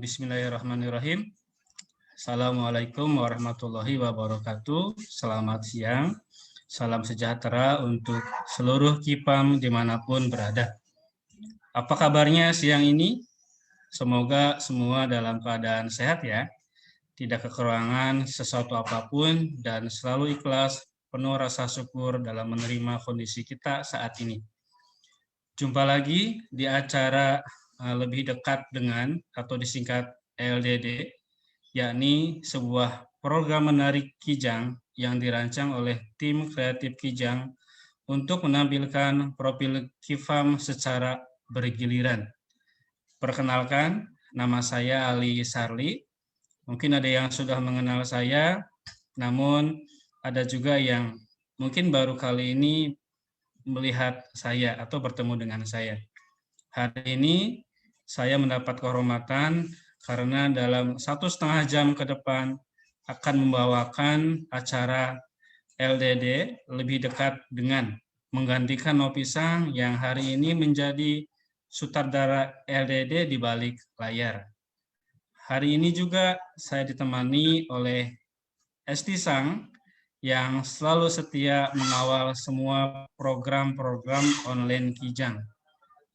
Bismillahirrahmanirrahim. Assalamualaikum warahmatullahi wabarakatuh. Selamat siang. Salam sejahtera untuk seluruh KIPAM dimanapun berada. Apa kabarnya siang ini? Semoga semua dalam keadaan sehat ya. Tidak kekurangan sesuatu apapun dan selalu ikhlas, penuh rasa syukur dalam menerima kondisi kita saat ini. Jumpa lagi di acara lebih dekat dengan atau disingkat LDD, yakni sebuah program menarik Kijang yang dirancang oleh tim kreatif Kijang untuk menampilkan profil KIFAM secara bergiliran. Perkenalkan, nama saya Ali Sarli. Mungkin ada yang sudah mengenal saya, namun ada juga yang mungkin baru kali ini melihat saya atau bertemu dengan saya. Hari ini saya mendapat kehormatan karena dalam 1,5 jam ke depan akan membawakan acara LDD lebih dekat dengan menggantikan Nopisang yang hari ini menjadi sutradara LDD di balik layar. Hari ini juga saya ditemani oleh Esti Sang yang selalu setia mengawal semua program-program online Kijang.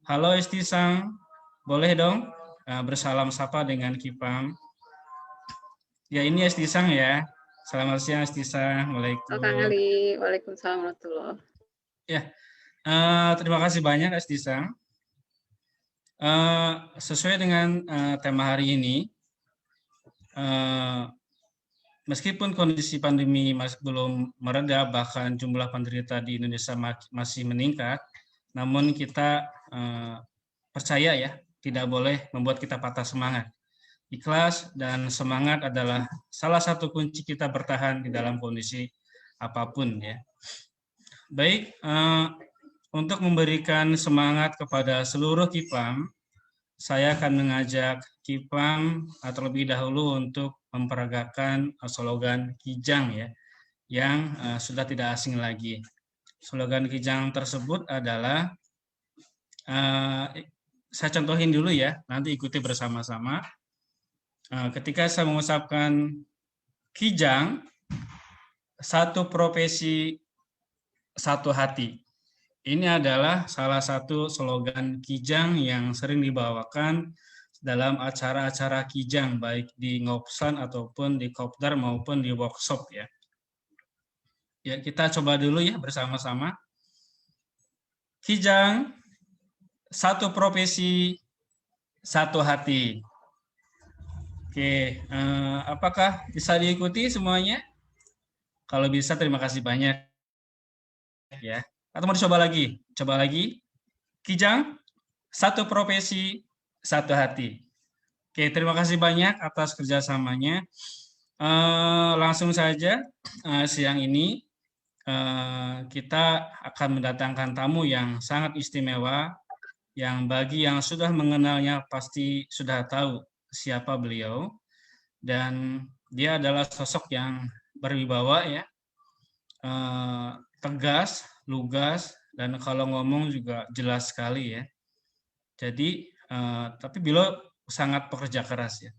Halo Esti Sang, boleh dong bersalam sapa dengan KIPAM. Ya ini Esti Sang ya. Selamat siang Esti Sang. Waalaikumsalam. Kang Ali, waalaikumsalam warahmatullahi. Ya, terima kasih banyak Esti Sang. Sesuai dengan tema hari ini, meskipun kondisi pandemi masih belum mereda, bahkan jumlah penderita di Indonesia masih meningkat, namun kita percaya ya, tidak boleh membuat kita patah semangat. Ikhlas dan semangat adalah salah satu kunci kita bertahan di dalam kondisi apapun ya. Baik, untuk memberikan semangat kepada seluruh KIPAM, saya akan mengajak KIPAM terlebih dahulu untuk memperagakan slogan Kijang ya, yang sudah tidak asing lagi. Slogan Kijang tersebut adalah, saya contohin dulu ya, nanti ikuti bersama-sama. Ketika saya mengucapkan Kijang, satu profesi, satu hati. Ini adalah salah satu slogan Kijang yang sering dibawakan dalam acara-acara Kijang, baik di Ngopsan ataupun di Kopdar maupun di workshop ya. Ya, kita coba dulu ya bersama-sama. Kijang, satu profesi, satu hati. Oke, apakah bisa diikuti semuanya? Kalau bisa terima kasih banyak ya. Atau mau dicoba lagi? Coba lagi. Kijang, satu profesi, satu hati. Oke, terima kasih banyak atas kerjasamanya. Langsung saja siang ini kita akan mendatangkan tamu yang sangat istimewa, yang bagi yang sudah mengenalnya pasti sudah tahu siapa beliau, dan dia adalah sosok yang berwibawa ya, tegas, lugas, dan kalau ngomong juga jelas sekali ya. Jadi, tapi beliau sangat pekerja keras ya.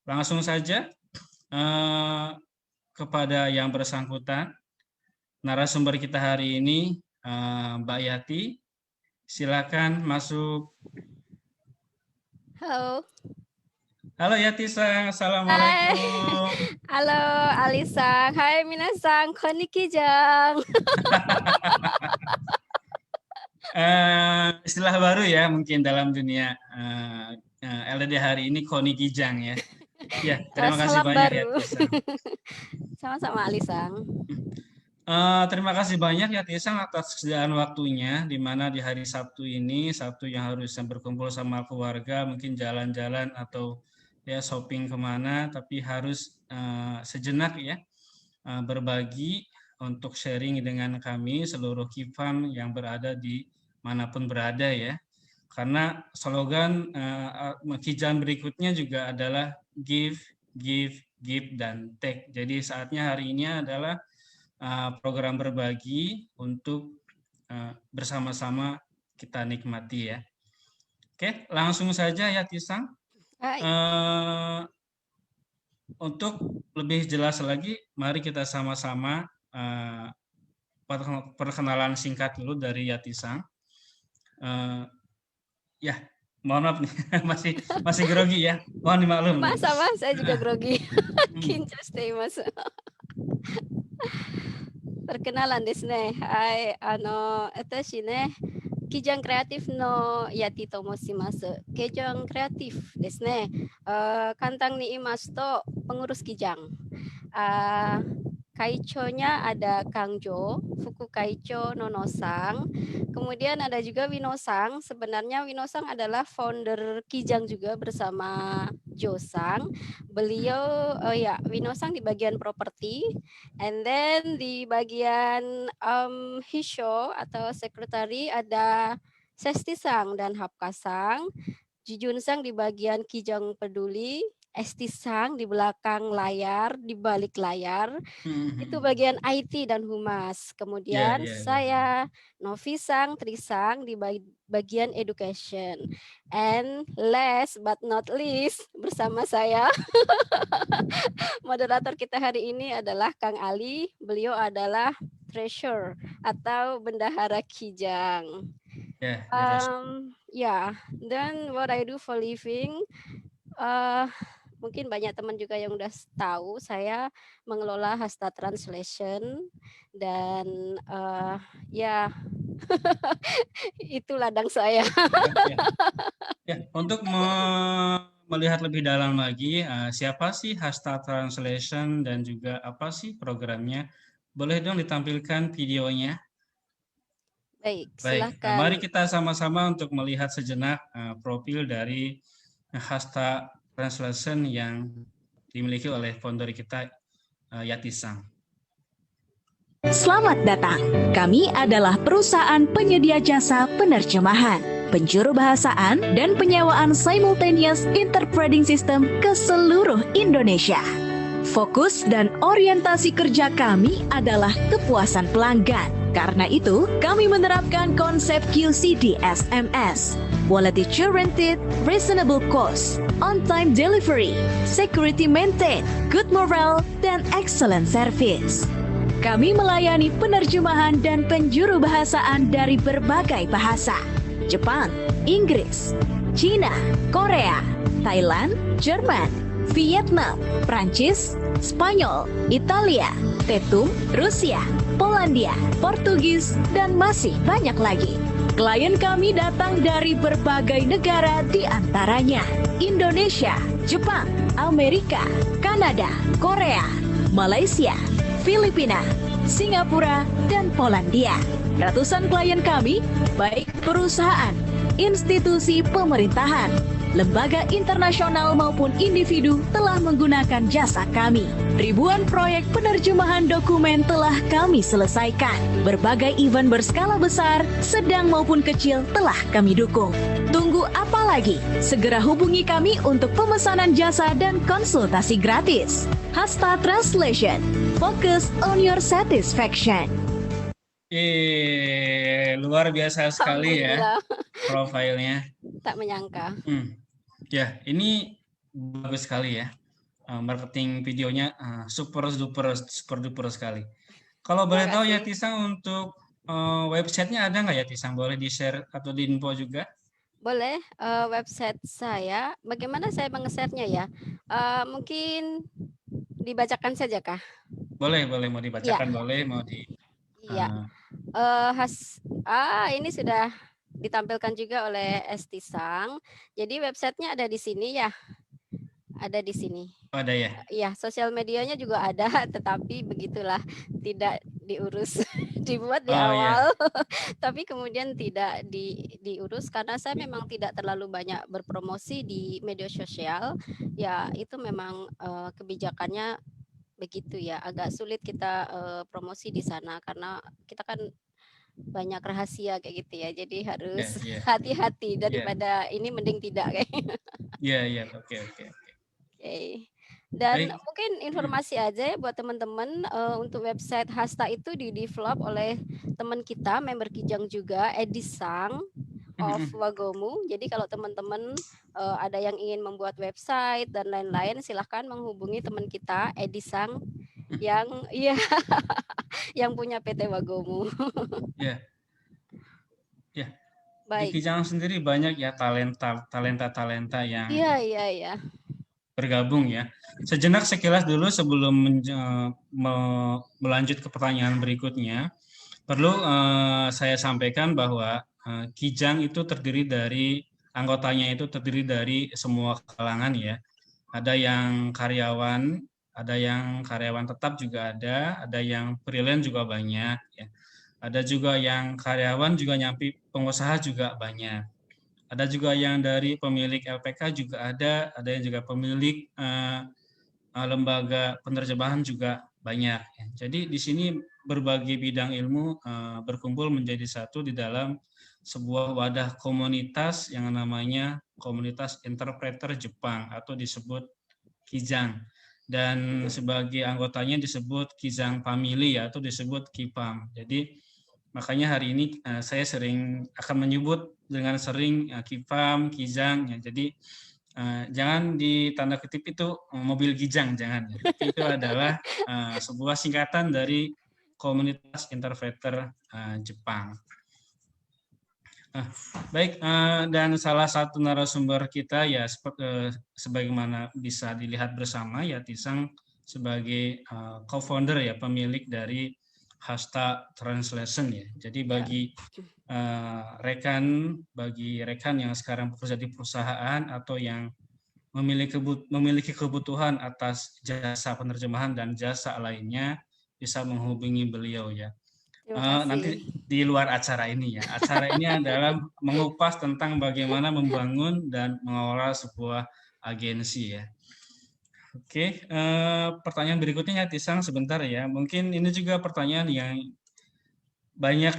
Langsung saja kepada yang bersangkutan, narasumber kita hari ini, Mbak Yati, silakan masuk. Halo. Halo Yati-san, assalamualaikum. Halo Ali-san, hai minasan, konnichiwa. Istilah baru ya mungkin dalam dunia LDD hari ini, konnichiwa ya. Ya, terima kasih banyak Yati-san. Sama-sama Ali-san. Terima kasih banyak ya Tisang atas kesediaan waktunya, di mana di hari Sabtu ini, Sabtu yang harusnya berkumpul sama keluarga, mungkin jalan-jalan atau ya shopping kemana, tapi harus sejenak ya berbagi untuk sharing dengan kami seluruh KIPAM yang berada di manapun berada ya. Karena slogan Kijang berikutnya juga adalah give, give, give, dan take. Jadi saatnya hari ini adalah program berbagi untuk bersama-sama kita nikmati ya. Oke, langsung saja ya Tisang. Hai. Untuk lebih jelas lagi, mari kita sama-sama perkenalan singkat dulu dari Yatisang. Ya, mohon maaf nih, masih grogi ya. Mohon dimaklum. Sama, saya juga grogi. Kinchas mas. Perkenalan desu ne. Hai, watashi ne Kijang Kreatif no Yati to moshimasu. Kijang Kreatif desu ne. Kantang ni imasu to pengurus Kijang. Kaicho-nya ada Kang Jo, Fuku Kaicho Nonosang. Kemudian ada juga Winosang. Sebenarnya Winosang adalah founder Kijang juga bersama Josang. Beliau Winosang di bagian properti, and then di bagian Hisho atau sekretari ada Sestisang dan Hapkasang. Jijunsang di bagian Kijang Peduli, Estisang di belakang layar, di balik layar, itu bagian IT dan humas. Kemudian saya Novisang, Trisang di bagian education. And last but not least, bersama saya moderator kita hari ini adalah Kang Ali. Beliau adalah treasurer atau bendahara Kijang. Then what I do for living, mungkin banyak teman juga yang udah tahu, saya mengelola Hasta Translation dan itu ladang saya. Untuk melihat lebih dalam lagi, siapa sih Hasta Translation dan juga apa sih programnya? Boleh dong ditampilkan videonya? Baik, silakan. Mari kita sama-sama untuk melihat sejenak profil dari Hasta Translation yang dimiliki oleh founder kita, Yatisang. Selamat datang. Kami adalah perusahaan penyedia jasa penerjemahan, penjuru bahasaan, dan penyewaan simultaneous interpreting system ke seluruh Indonesia. Fokus dan orientasi kerja kami adalah kepuasan pelanggan. Karena itu, kami menerapkan konsep QCD SMS, quality guaranteed, reasonable cost, on-time delivery, security maintained, good morale, dan excellent service. Kami melayani penerjemahan dan penjuru bahasaan dari berbagai bahasa: Jepang, Inggris, Cina, Korea, Thailand, Jerman, Vietnam, Prancis, Spanyol, Italia, Tetum, Rusia, Polandia, Portugis, dan masih banyak lagi. Klien kami datang dari berbagai negara, di antaranya Indonesia, Jepang, Amerika, Kanada, Korea, Malaysia, Filipina, Singapura, dan Polandia. Ratusan klien kami, baik perusahaan, institusi pemerintahan, lembaga internasional maupun individu, telah menggunakan jasa kami. Ribuan proyek penerjemahan dokumen telah kami selesaikan. Berbagai event berskala besar, sedang maupun kecil telah kami dukung. Tunggu apa lagi? Segera hubungi kami untuk pemesanan jasa dan konsultasi gratis. Hasta Translation, focus on your satisfaction. Luar biasa sekali ya profilnya. Tak menyangka. Ya, ini bagus sekali ya. Marketing videonya super duper sekali. Kalau boleh tahu ya Tisang, untuk websitenya ada nggak ya Tisang? Boleh di-share atau di-info juga? Boleh, website saya. Bagaimana saya menge-share-nya ya? Mungkin dibacakan saja kah? Boleh, mau dibacakan, ya. Boleh, mau di. Iya. Ini sudah ditampilkan juga oleh Estisang. Jadi websitenya ada di sini ya. Ada di sini. Oh, ada ya? Iya, sosial medianya juga ada, tetapi begitulah, tidak diurus. Dibuat di awal, tapi kemudian tidak diurus karena saya memang tidak terlalu banyak berpromosi di media sosial. Ya, itu memang kebijakannya begitu ya. Agak sulit kita promosi di sana karena kita kan banyak rahasia kayak gitu ya, jadi harus hati-hati daripada ini mending tidak kayak. Iya, oke. Dan mungkin informasi aja ya buat teman-teman, untuk website Hasta itu di-develop oleh teman kita, member Kijang juga, Edisang. of Wagomu. Jadi kalau teman-teman ada yang ingin membuat website dan lain-lain, silahkan menghubungi teman kita Edisang yang iya yang punya PT Wagomu. Ya, ya. Di Baik. Kijang sendiri banyak ya talenta yang Iya. bergabung ya. Sejenak sekilas dulu sebelum melanjut ke pertanyaan berikutnya, perlu saya sampaikan bahwa Kijang itu anggotanya itu terdiri dari semua kalangan ya. Ada yang karyawan tetap juga ada yang freelance juga banyak ya. Ada juga yang karyawan juga nyampe pengusaha juga banyak. Ada juga yang dari pemilik LPK juga ada yang juga pemilik lembaga penerjemahan juga banyak. Jadi di sini berbagai bidang ilmu berkumpul menjadi satu di dalam sebuah wadah komunitas yang namanya komunitas interpreter Jepang atau disebut Kijang. Dan sebagai anggotanya disebut Kijang Family atau disebut Kipam. Jadi makanya hari ini saya sering akan menyebut dengan sering Kipam, Kijang. Ya. Jadi jangan ditanda kutip itu mobil Kijang, jangan. Tapi itu adalah sebuah singkatan dari komunitas interpreter Jepang. Baik, dan salah satu narasumber kita ya sebagaimana bisa dilihat bersama ya Tisang sebagai co-founder ya pemilik dari Hasta Translation ya. Jadi bagi rekan yang sekarang bekerja di perusahaan atau yang memiliki kebutuhan atas jasa penerjemahan dan jasa lainnya bisa menghubungi beliau ya. Nanti di luar acara ini ya. Acara ini adalah mengupas tentang bagaimana membangun dan mengelola sebuah agensi ya. Oke, pertanyaan berikutnya ya Tisang sebentar ya. Mungkin ini juga pertanyaan yang banyak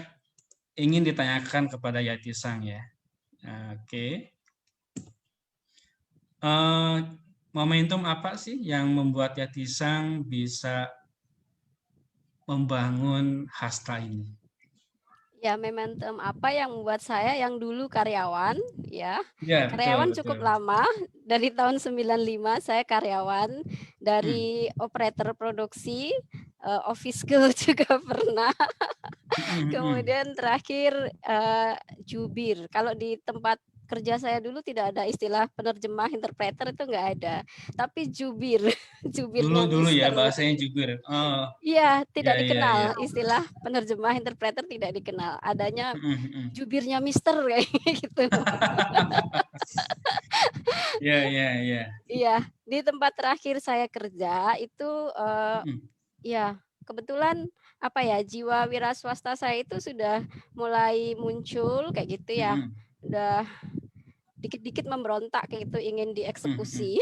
ingin ditanyakan kepada Yatisang ya. Oke. Momentum apa sih yang membuat Yatisang bisa membangun Hasta ini? Ya, momentum apa yang membuat saya yang dulu karyawan ya. Ya, karyawan betul, cukup betul. lama, dari tahun 95 saya karyawan, dari operator produksi, office girl juga pernah. Kemudian terakhir jubir. Kalau di tempat kerja saya dulu tidak ada istilah penerjemah interpreter, itu enggak ada. Tapi jubir, jubirnya Dulu ya Mister. bahasanya jubir. Oh. Iya, tidak Ya, dikenal. ya. Istilah penerjemah interpreter tidak dikenal. Adanya jubirnya Mister kayak gitu. Ya. Iya, di tempat terakhir saya kerja itu ya kebetulan apa ya, jiwa wira swasta saya itu sudah mulai muncul kayak gitu ya. Udah dikit-dikit memberontak kayak gitu, ingin dieksekusi.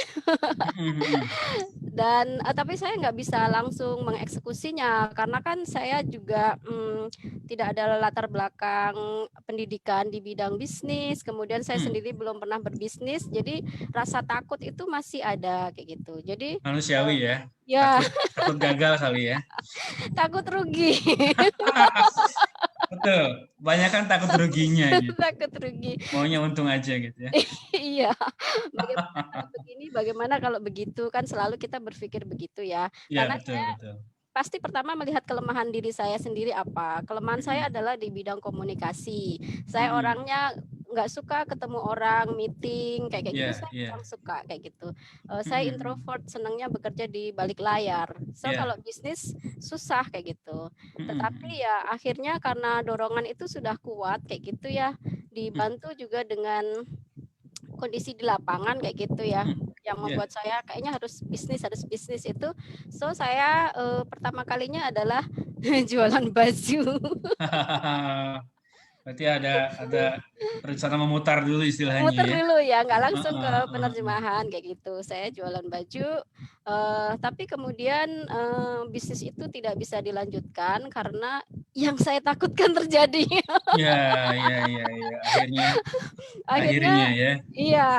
Dan tapi saya nggak bisa langsung mengeksekusinya karena kan saya juga tidak ada latar belakang pendidikan di bidang bisnis, kemudian saya sendiri belum pernah berbisnis, jadi rasa takut itu masih ada kayak gitu. Jadi Manusiawi ya. Ya, takut gagal kali ya. takut rugi. Betul, banyak kan takut ruginya gitu. Takut rugi. Maunya untung aja gitu ya. Iya. Bagaimana kalau begitu, kan selalu kita berpikir begitu ya. Iya, Karena betul, saya betul. pasti pertama melihat kelemahan diri saya sendiri apa. Kelemahan saya adalah di bidang komunikasi. Saya orangnya nggak suka ketemu orang, meeting kayak gitu. Saya kurang suka kayak gitu. Saya introvert, senangnya bekerja di balik layar. So kalau bisnis susah kayak gitu. Tetapi ya akhirnya karena dorongan itu sudah kuat kayak gitu ya, dibantu juga dengan kondisi di lapangan kayak gitu ya, yang membuat saya kayaknya harus bisnis itu. So saya pertama kalinya adalah jualan baju. Berarti ada rencana memutar dulu istilahnya. Muter dulu ya, nggak langsung ke penerjemahan kayak gitu. Saya jualan baju, tapi kemudian bisnis itu tidak bisa dilanjutkan karena yang saya takutkan terjadi. Iya. Akhirnya ya. Iya,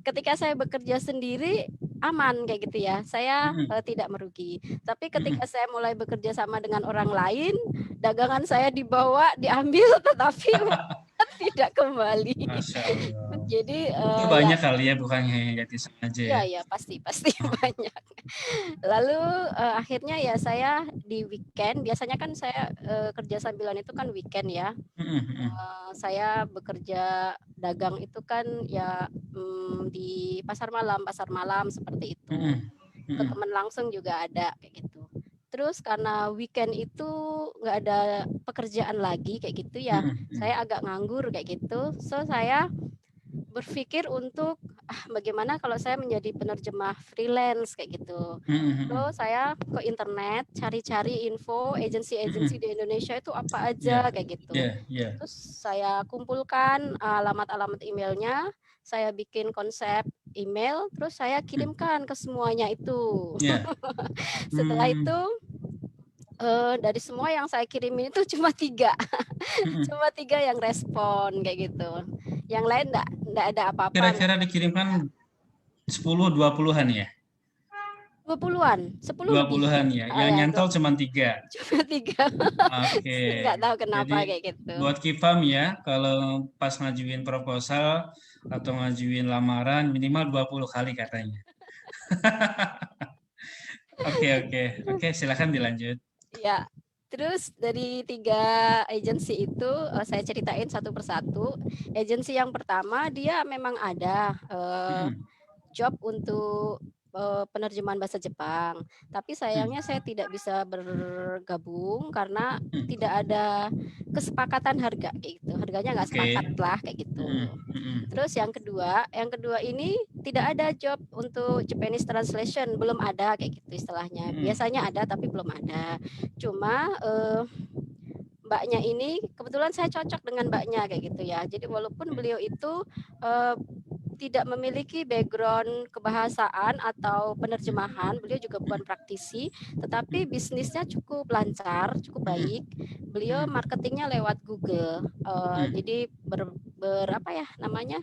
ketika saya bekerja sendiri aman kayak gitu ya, saya tidak merugi. Tapi ketika saya mulai bekerja sama dengan orang lain, dagangan saya dibawa, diambil, tetapi tidak kembali. Masya Allah. Jadi Itu ya, banyak kali ya, bukan hanya Yati saja ya, ya. ya pasti banyak. Lalu akhirnya ya saya di weekend, biasanya kan saya kerja sambilan itu kan weekend ya. Saya bekerja dagang itu kan ya di pasar malam seperti itu. Ke teman langsung juga ada kayak gitu. Terus karena weekend itu nggak ada pekerjaan lagi kayak gitu ya, saya agak nganggur kayak gitu. So saya berpikir untuk bagaimana kalau saya menjadi penerjemah freelance kayak gitu. Terus saya ke internet cari-cari info agensi-agensi di Indonesia itu apa aja kayak gitu. Terus saya kumpulkan alamat-alamat emailnya, saya bikin konsep email, terus saya kirimkan ke semuanya itu. Setelah itu dari semua yang saya kirimin itu cuma 3 yang respon kayak gitu. Yang lain enggak ada apa-apa. Kira-kira dikirimkan 10-20-an ya? 20-an, 10 20-an ya. Yang nyantol cuma 3. Cuma 3. Oke. Enggak tahu kenapa Jadi, kayak gitu. buat Kifam ya, kalau pas ngajuin proposal atau ngajuin lamaran minimal 20 kali katanya. Oke, silakan dilanjut. Ya, terus dari 3 agensi itu saya ceritain satu persatu. Agensi yang pertama dia memang ada job untuk penerjemahan bahasa Jepang, tapi sayangnya saya tidak bisa bergabung karena tidak ada kesepakatan harga kayak gitu. Harganya nggak sepakat lah kayak gitu. Terus yang kedua ini tidak ada job untuk Japanese translation, belum ada kayak gitu istilahnya. Biasanya ada tapi belum ada. Cuma mbaknya ini kebetulan saya cocok dengan mbaknya kayak gitu ya. Jadi walaupun beliau itu tidak memiliki background kebahasaan atau penerjemahan, beliau juga bukan praktisi, tetapi bisnisnya cukup lancar, cukup baik. Beliau marketingnya lewat Google, jadi apa ya namanya,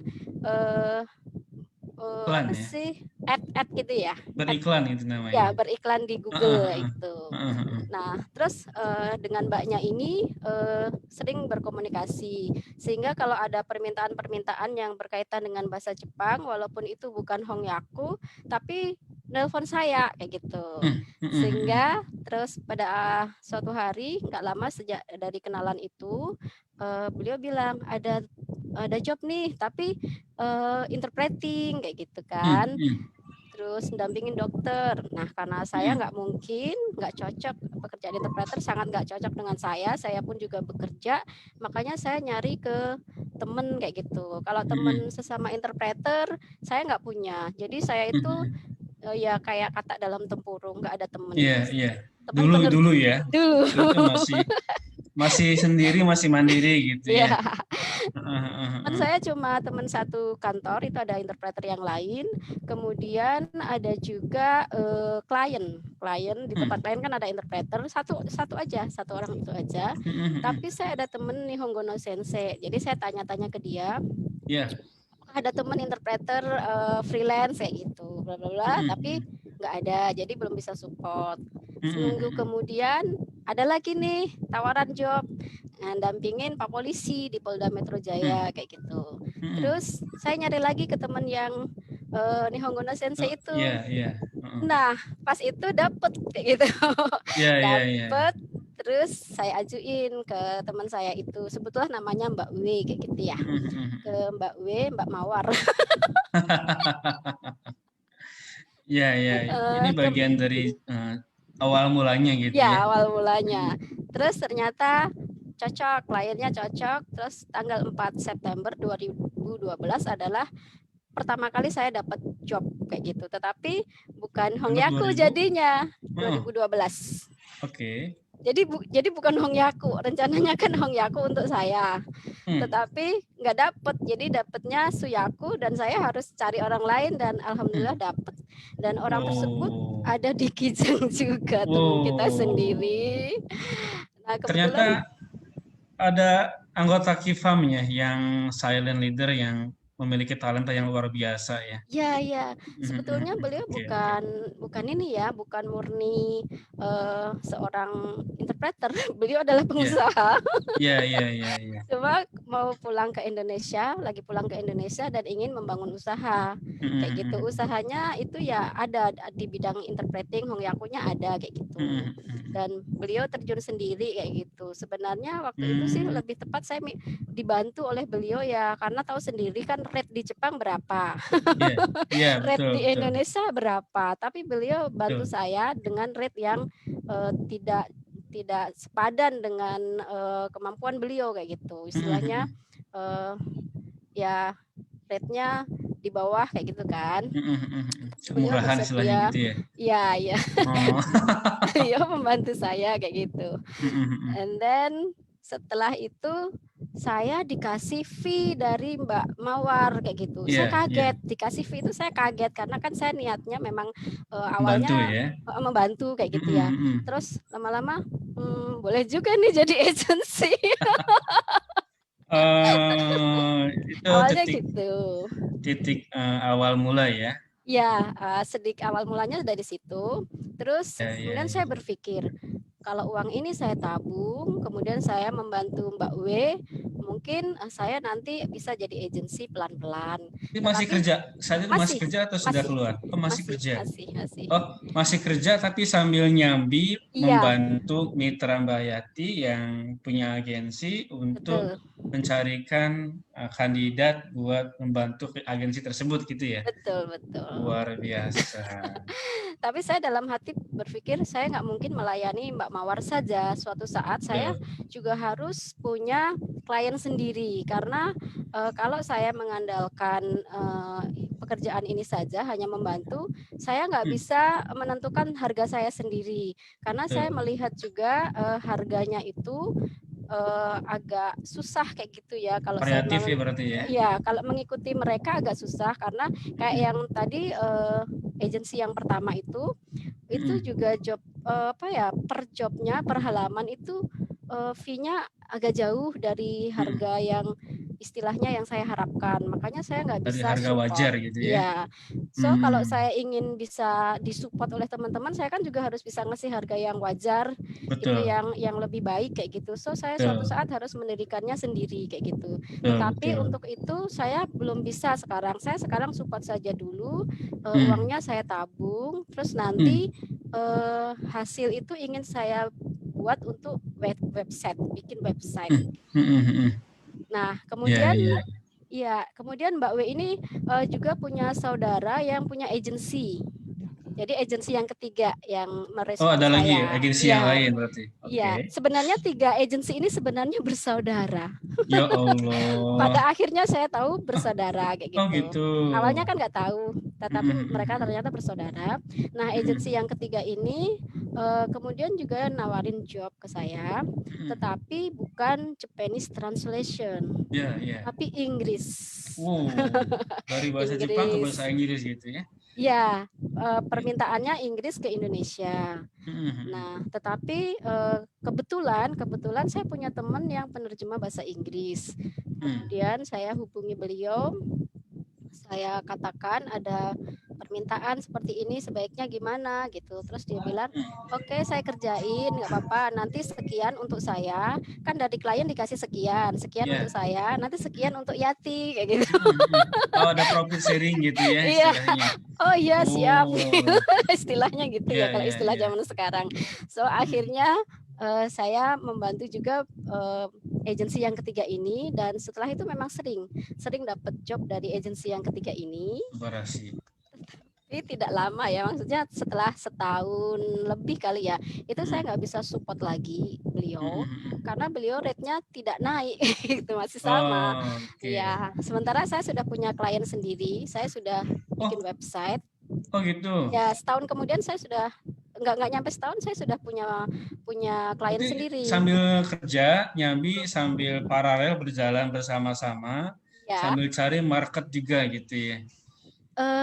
apa sih, ad gitu ya? Beriklan itu namanya. Ya, beriklan di Google itu. Nah, terus dengan mbaknya ini sering berkomunikasi, sehingga kalau ada permintaan-permintaan yang berkaitan dengan bahasa Jepang, walaupun itu bukan Hongyaku, tapi nelpon saya kayak gitu. Sehingga terus pada suatu hari, nggak lama sejak dari kenalan itu, beliau bilang ada job nih, tapi interpreting kayak gitu kan. Terus mendampingin dokter. Nah, karena saya nggak cocok, pekerjaan interpreter sangat nggak cocok dengan saya pun juga bekerja, makanya saya nyari ke temen kayak gitu. Kalau temen sesama interpreter, saya nggak punya. Jadi saya itu ya kayak kata dalam tempurung, nggak ada temen. Iya. Dulu ya. Dulu masih sendiri, masih mandiri gitu ya. Teman saya cuma teman satu kantor, itu ada interpreter yang lain. Kemudian ada juga klien di tempat lain kan ada interpreter satu orang itu aja. Tapi saya ada temen Nihongo no Sensei, jadi saya tanya-tanya ke dia. Ada teman interpreter freelance kayak gitu, bla bla bla, tapi nggak ada, jadi belum bisa support. Seminggu kemudian ada lagi nih tawaran job, dampingin Pak Polisi di Polda Metro Jaya kayak gitu. Terus saya nyari lagi ke teman yang Nihongo no Sensei itu. Nah, pas itu dapet kayak gitu. Dapet. Terus saya ajuin ke teman saya itu, sebetulnya namanya Mbak W kayak gitu ya, ke Mbak W, Mbak Mawar. Ini bagian dari awal mulanya gitu ya. Ya, awal mulanya. Terus ternyata cocok, kliennya cocok. Terus tanggal 4 September 2012 adalah pertama kali saya dapat job kayak gitu, tetapi bukan Hongyaku jadinya 2012. Oke. Jadi bukan Hongyaku, rencananya kan Hongyaku untuk saya, tetapi nggak dapet, jadi dapetnya Suyaku dan saya harus cari orang lain dan alhamdulillah dapet. Dan orang tersebut ada di Kijang juga, teman kita sendiri. Nah, ternyata ada anggota Kifam ya yang silent leader yang memiliki talenta yang luar biasa ya. Ya, sebetulnya beliau Oke. bukan ini ya, bukan murni seorang interpreter. Beliau adalah pengusaha. Iya. Cuma mau pulang ke Indonesia, lagi pulang ke Indonesia dan ingin membangun usaha. Kayak gitu. Usahanya itu ya ada di bidang interpreting, Hongyakunya ada kayak gitu. Dan beliau terjun sendiri kayak gitu. Sebenarnya waktu itu sih lebih tepat saya dibantu oleh beliau ya, karena tahu sendiri kan rate di Jepang berapa, Iya, rate betul, di betul. Indonesia berapa. Tapi beliau bantu Betul. saya dengan rate yang tidak sepadan dengan kemampuan beliau kayak gitu. Istilahnya ya rate-nya di bawah kayak gitu kan. Beliau Kemurahan istilahnya bersedia, gitu ya. ya. Oh. Beliau membantu saya kayak gitu. And then setelah itu saya dikasih fee dari Mbak Mawar kayak gitu. Saya kaget dikasih fee itu, saya kaget karena kan saya niatnya memang awalnya Bantu ya. membantu kayak gitu ya. Terus lama-lama boleh juga nih jadi agency. Itu Awalnya titik gitu. Awal mula ya. Ya, sedikit awal mulanya dari situ. Terus kemudian saya Ya. berpikir, kalau uang ini saya tabung, kemudian saya membantu Mbak W, mungkin saya nanti bisa jadi agensi pelan-pelan. Ini masih kerja? Saat itu masih kerja atau sudah keluar? Oh, masih kerja. Masih. Oh, masih kerja tapi sambil nyambi Iya, membantu mitra Mbak Yati yang punya agensi untuk betul. mencarikan kandidat buat membantu agensi tersebut gitu ya. Betul. Luar biasa. Tapi saya dalam hati berpikir saya nggak mungkin melayani Mbak Mawar saja. Suatu saat saya juga harus punya klien sendiri, karena kalau saya mengandalkan pekerjaan ini saja hanya membantu, saya nggak bisa menentukan harga saya sendiri, karena saya melihat juga harganya itu agak susah kayak gitu ya kalau Variatif ya berarti ya. Iya, kalau mengikuti mereka agak susah, karena kayak yang tadi agensi yang pertama itu juga job per jobnya, per halaman itu fee-nya agak jauh dari harga yang istilahnya yang saya harapkan. Makanya saya nggak Dari bisa harga support. wajar gitu ya. Iya. So kalau saya ingin bisa disupport oleh teman-teman, saya kan juga harus bisa ngasih harga yang wajar, itu yang lebih baik kayak gitu. So saya suatu saat harus mendirikannya sendiri kayak gitu. Tetapi untuk itu saya belum bisa sekarang. Saya sekarang support saja dulu, uangnya saya tabung, terus nanti hasil itu ingin saya buat untuk website, bikin website. Nah, kemudian kemudian Mbak W ini juga punya saudara yang punya agensi. Jadi agensi yang ketiga yang merespon saya. Oh, ada lagi agensi yang lain berarti. Iya, sebenarnya 3 agensi ini sebenarnya bersaudara. Ya Allah. Pada akhirnya saya tahu bersaudara kayak gitu. Oh gitu. Awalnya kan nggak tahu, tetapi mereka ternyata bersaudara. Nah, agensi yang ketiga ini kemudian juga nawarin job ke saya, tetapi bukan Japanese translation, tapi Inggris. Dari bahasa Jepang ke bahasa Inggris gitu ya? Ya, permintaannya Inggris ke Indonesia. Nah, tetapi kebetulan saya punya teman yang penerjemah bahasa Inggris. Kemudian saya hubungi beliau, saya katakan ada permintaan seperti ini, sebaiknya gimana gitu. Terus dia bilang, oke, saya kerjain, nggak apa-apa, nanti sekian untuk saya, kan dari klien dikasih sekian untuk saya, nanti sekian untuk Yati kayak gitu. Oh, ada profit sharing gitu ya istilahnya. Oh iya, siap. Istilahnya gitu ya kalau istilah zaman sekarang. So akhirnya saya membantu juga agensi yang ketiga ini, dan setelah itu memang sering dapat job dari agensi yang ketiga ini. Tapi tidak lama ya, maksudnya setelah setahun lebih kali ya, itu saya nggak bisa support lagi beliau karena beliau rate-nya tidak naik, itu masih sama. Ya, sementara saya sudah punya klien sendiri, saya sudah bikin website. Oh gitu. Ya, setahun kemudian saya sudah nggak nyampe setahun saya sudah punya klien sendiri. Sambil kerja nyambi, sambil paralel berjalan bersama-sama, sambil cari market juga gitu ya.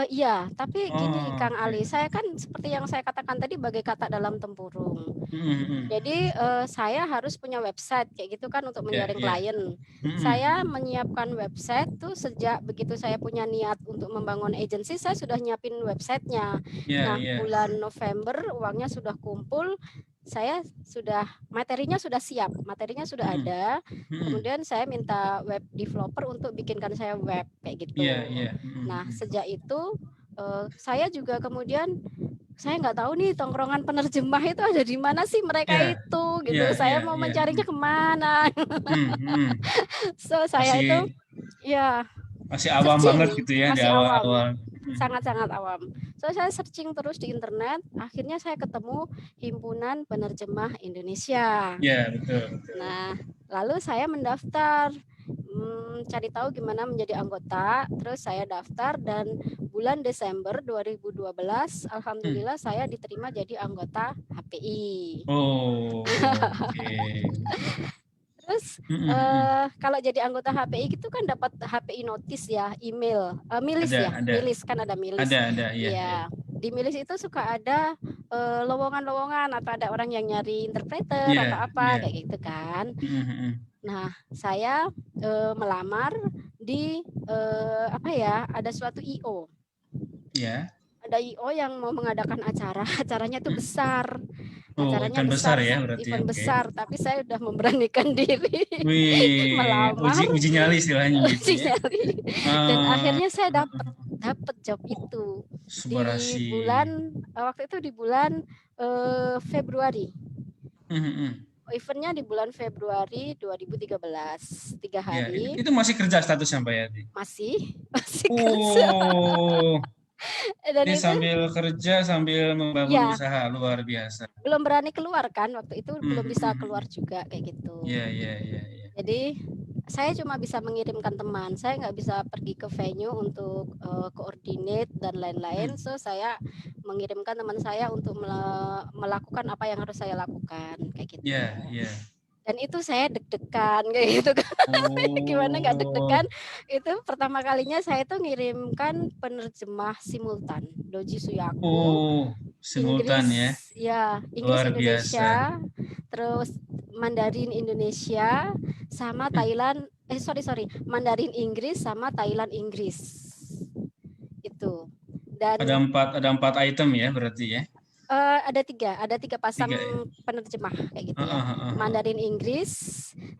Iya, tapi gini Oh, Kang oke. Ali, saya kan seperti yang saya katakan tadi bagai kata dalam tempurung. Mm-mm. Jadi saya harus punya website kayak gitu kan untuk Ya, menyaring ya. klien. Saya Mm-mm. menyiapkan website tuh sejak begitu saya punya niat untuk membangun agensi, saya sudah nyiapin websitenya. Ya, Nah, ya. bulan November uangnya sudah kumpul, saya sudah materinya sudah siap, materinya sudah Mm-mm. ada. Mm-mm. Kemudian saya minta web developer untuk bikinkan saya web kayak Iya, gitu. iya. Nah, Mm-mm. sejak itu saya juga kemudian saya nggak tahu nih tongkrongan penerjemah itu ada di mana sih mereka Iya, itu iya, gitu. Saya iya, mau iya. mencarinya kemana. Mm-mm. So saya itu Masih ya masih awam banget searching, gitu ya di masih awam, awal-awal. sangat-sangat awam. So saya searching terus di internet, akhirnya saya ketemu Himpunan Penerjemah Indonesia. Ya, betul, betul. Nah, lalu saya mendaftar, cari tahu gimana menjadi anggota. Terus saya daftar dan bulan Desember 2012, alhamdulillah saya diterima jadi anggota HPI. Oh, oke. Terus Mm-mm. kalau jadi anggota HPI itu kan dapat HPI notice ya, email, milis ya, Ada, milis kan ada milis. iya, iya. Iya, di milis itu suka ada lowongan-lowongan atau ada orang yang nyari interpreter Iya, atau iya. apa kayak gitu kan. Mm-mm. Nah, saya melamar di apa ya? Ada suatu IO. Iya. Ada IO yang mau mengadakan acara. Acaranya itu besar. Oh, Acaranya event besar besar, ya berarti ya. event Oke. besar. Tapi saya udah memberanikan diri Wih, melamar, uji nyali istilahnya gitu ya. nyari. Dan akhirnya saya dapat job itu di Subarasi. bulan waktu itu di bulan Februari. Mm-mm. Eventnya di bulan Februari 2013, 3 Ya, hari. itu masih kerja statusnya Mbak Yati? Masih kerja. Oh, Dan ini itu sambil kerja sambil membangun ya usaha luar biasa. belum berani keluar kan waktu itu, belum bisa Mm-mm. keluar juga kayak gitu. Iya, iya, iya, iya. Jadi saya cuma bisa mengirimkan teman, saya nggak bisa pergi ke venue untuk coordinate dan lain-lain. So saya mengirimkan teman saya untuk melakukan apa yang harus saya lakukan kayak gitu. Iya, iya. Dan itu saya deg-degan kayak gitu kan. Gimana nggak Oh, deg-degan? Itu pertama kalinya saya tuh ngirimkan penerjemah simultan, Doji Suyaku, oh, simultan ya. Inggris, ya Inggris Luar Indonesia, biasa. terus Mandarin Indonesia, sama Thailand. Sorry, Mandarin Inggris sama Thailand Inggris. Itu. Dan Ada empat item ya berarti ya. ada tiga pasang Tiga ya. penerjemah kayak gitu ya. Heeh. Mandarin Inggris,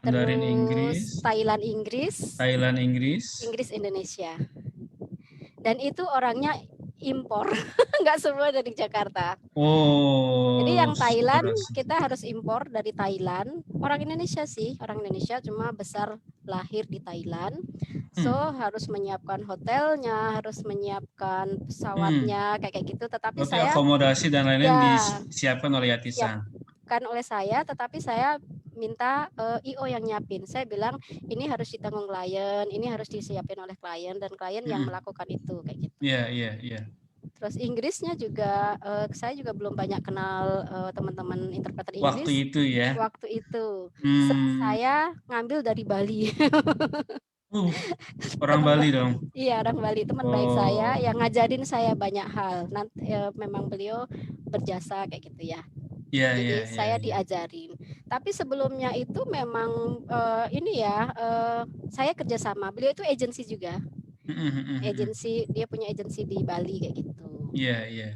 Mandarin terus Inggris, Thailand Inggris, Thailand Inggris. Inggris Indonesia. Dan itu orangnya impor, nggak semua dari Jakarta. Oh, Jadi yang Thailand subarasi. kita harus impor dari Thailand. Orang Indonesia sih, orang Indonesia cuma besar lahir di Thailand. So harus menyiapkan hotelnya, harus menyiapkan pesawatnya kayak gitu. Tetapi Berarti saya akomodasi dan lain-lain ya disiapkan oleh Yatisan. kan oleh saya, tetapi saya minta IO yang nyiapin. Saya bilang ini harus ditanggung klien, ini harus disiapin oleh klien dan klien yang melakukan itu kayak gitu. Iya, iya, iya. Terus Inggrisnya juga saya juga belum banyak kenal teman-teman interpreter Inggris. Waktu itu ya. Waktu itu saya ngambil dari Bali. Orang Bali dong. Iya, orang Bali, teman baik saya yang ngajarin saya banyak hal. Nanti memang beliau berjasa kayak gitu ya. Iya, Jadi iya, saya iya. diajarin. Tapi sebelumnya itu memang ini ya, saya kerjasama. Beliau itu agensi juga. Agensi, dia punya agensi di Bali kayak gitu. Iya, iya.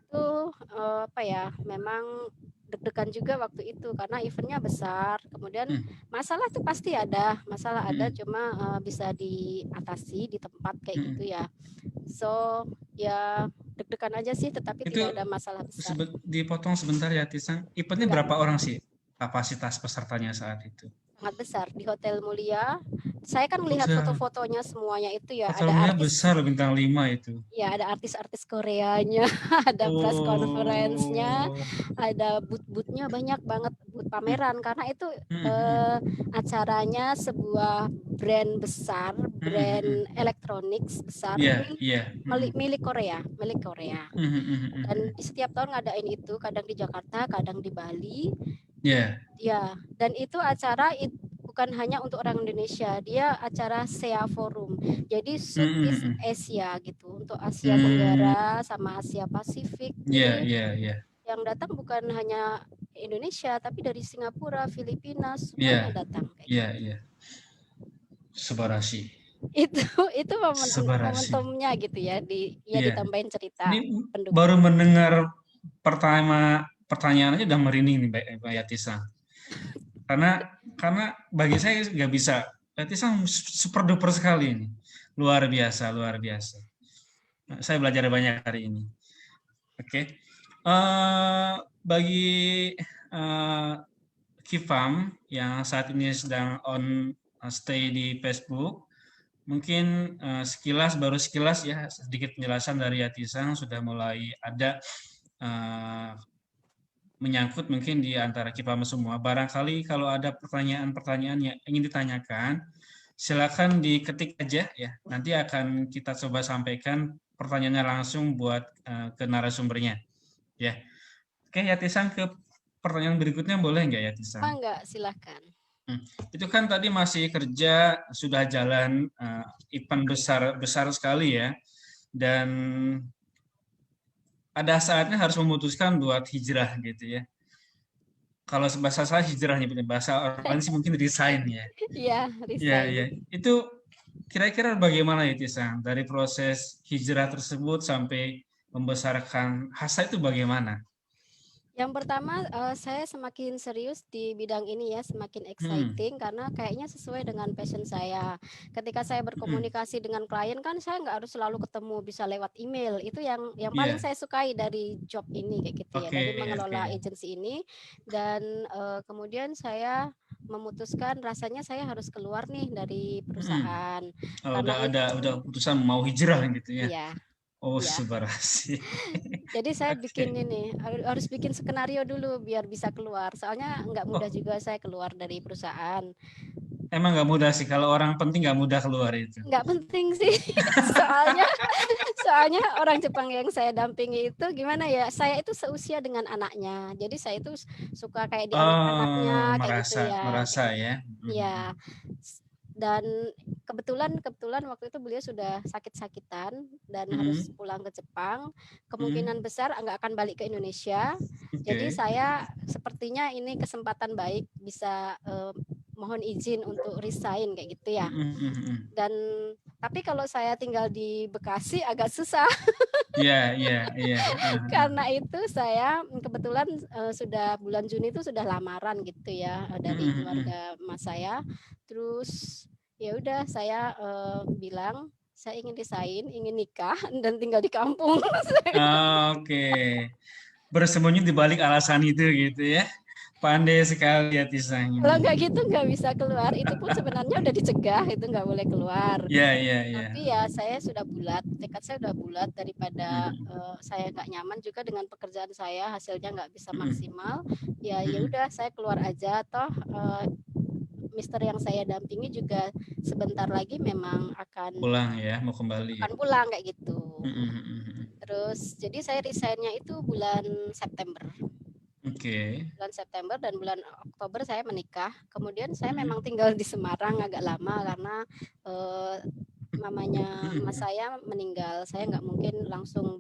Itu apa ya? Memang deg-degan juga waktu itu karena eventnya besar. Kemudian masalah itu pasti ada, masalah ada, cuma bisa diatasi di tempat kayak gitu ya. So ya deg-degan aja sih, tetapi Itu tidak ada masalah besar. Dipotong sebentar ya, Tisang. Eventnya berapa orang sih kapasitas pesertanya saat itu? Sangat besar di Hotel Mulia. Saya kan melihat foto-fotonya semuanya itu ya. Hotel Ada Mulia artis besar, bintang 5 itu. Ya, ada artis-artis Koreanya, ada press conference-nya, ada booth-boothnya banyak banget, booth pameran karena itu acaranya sebuah brand besar, brand elektronik besar, milik Korea, Dan di setiap tahun ngadain itu, kadang di Jakarta, kadang di Bali. Ya, dan itu acara bukan hanya untuk orang Indonesia, dia acara SEA Forum. Jadi Southeast Asia gitu, untuk Asia Tenggara sama Asia Pasifik. Iya, Jadi iya. yang datang bukan hanya Indonesia, tapi dari Singapura, Filipina, Iya, semuanya datang. Kayak iya, iya. Subarashi. itu Subarashi. momentumnya gitu ya, Iya. ditambahin cerita Ini pendukung. baru mendengar pertanyaannya udah merinding nih Mbak Yatisa. Karena bagi saya nggak bisa. Yatisa super duper sekali ini. Luar biasa, luar biasa. Nah, saya belajar banyak hari ini. Oke. Bagi Kifam yang saat ini sedang on stay di Facebook, mungkin baru sekilas ya, sedikit penjelasan dari Yatisang sudah mulai ada menyangkut mungkin di antara Kifam semua. Barangkali kalau ada pertanyaan-pertanyaan yang ingin ditanyakan, silakan diketik aja ya. Nanti akan kita coba sampaikan pertanyaannya langsung buat ke narasumbernya. Ya. Oke, Yatisang, ke pertanyaan berikutnya boleh nggak Yatisang? Enggak, silakan. Itu kan tadi masih kerja, sudah jalan event besar sekali ya, dan ada saatnya harus memutuskan buat hijrah gitu ya. Kalau bahasa saya hijrahnya, bahasa orang sih mungkin resign ya. Iya, resign. Ya. Itu kira-kira bagaimana ya Tisang, dari proses hijrah tersebut sampai membesarkan Hasa itu bagaimana? Yang pertama, saya semakin serius di bidang ini ya, semakin exciting karena kayaknya sesuai dengan passion saya. Ketika saya berkomunikasi dengan klien kan saya nggak harus selalu ketemu, bisa lewat email. Itu yang paling saya sukai dari job ini kayak gitu ya, dari mengelola agensi ini. Dan kemudian saya memutuskan rasanya saya harus keluar nih dari perusahaan. Udah keputusan mau hijrah gitu ya. Iya. Oh, Subarashi. Jadi saya bikin ini, harus bikin skenario dulu biar bisa keluar. Soalnya nggak mudah juga saya keluar dari perusahaan. Emang nggak mudah sih, kalau orang penting nggak mudah keluar itu. Nggak penting sih, soalnya orang Jepang yang saya dampingi itu gimana ya, saya itu seusia dengan anaknya. Jadi saya itu suka kayak di anak-anaknya kayak gitu ya. Merasa ya. Iya. Dan kebetulan waktu itu beliau sudah sakit-sakitan dan harus pulang ke Jepang. Kemungkinan besar nggak akan balik ke Indonesia. Jadi saya sepertinya ini kesempatan baik bisa mohon izin untuk resign kayak gitu ya. Dan tapi kalau saya tinggal di Bekasi agak susah. Iya. Karena itu saya kebetulan sudah bulan Juni itu sudah lamaran gitu ya dari keluarga mas saya. Terus ya udah saya bilang saya ingin resign, ingin nikah dan tinggal di kampung. Oke. Bersembunyi di balik alasan itu gitu ya. Pandai sekali ya Tisang. Kalau nggak gitu nggak bisa keluar. Itu pun sebenarnya udah dicegah, itu nggak boleh keluar. Iya. Tapi ya saya sudah bulat, tekad saya sudah bulat daripada saya nggak nyaman juga dengan pekerjaan saya, hasilnya nggak bisa maksimal. Ya udah saya keluar aja, toh Mister yang saya dampingi juga sebentar lagi memang akan pulang ya, mau kembali. Akan pulang kayak gitu. Terus jadi saya resignnya itu bulan September. Bulan September dan bulan Oktober saya menikah. Kemudian saya memang tinggal di Semarang agak lama karena mamanya mas saya meninggal. Saya nggak mungkin langsung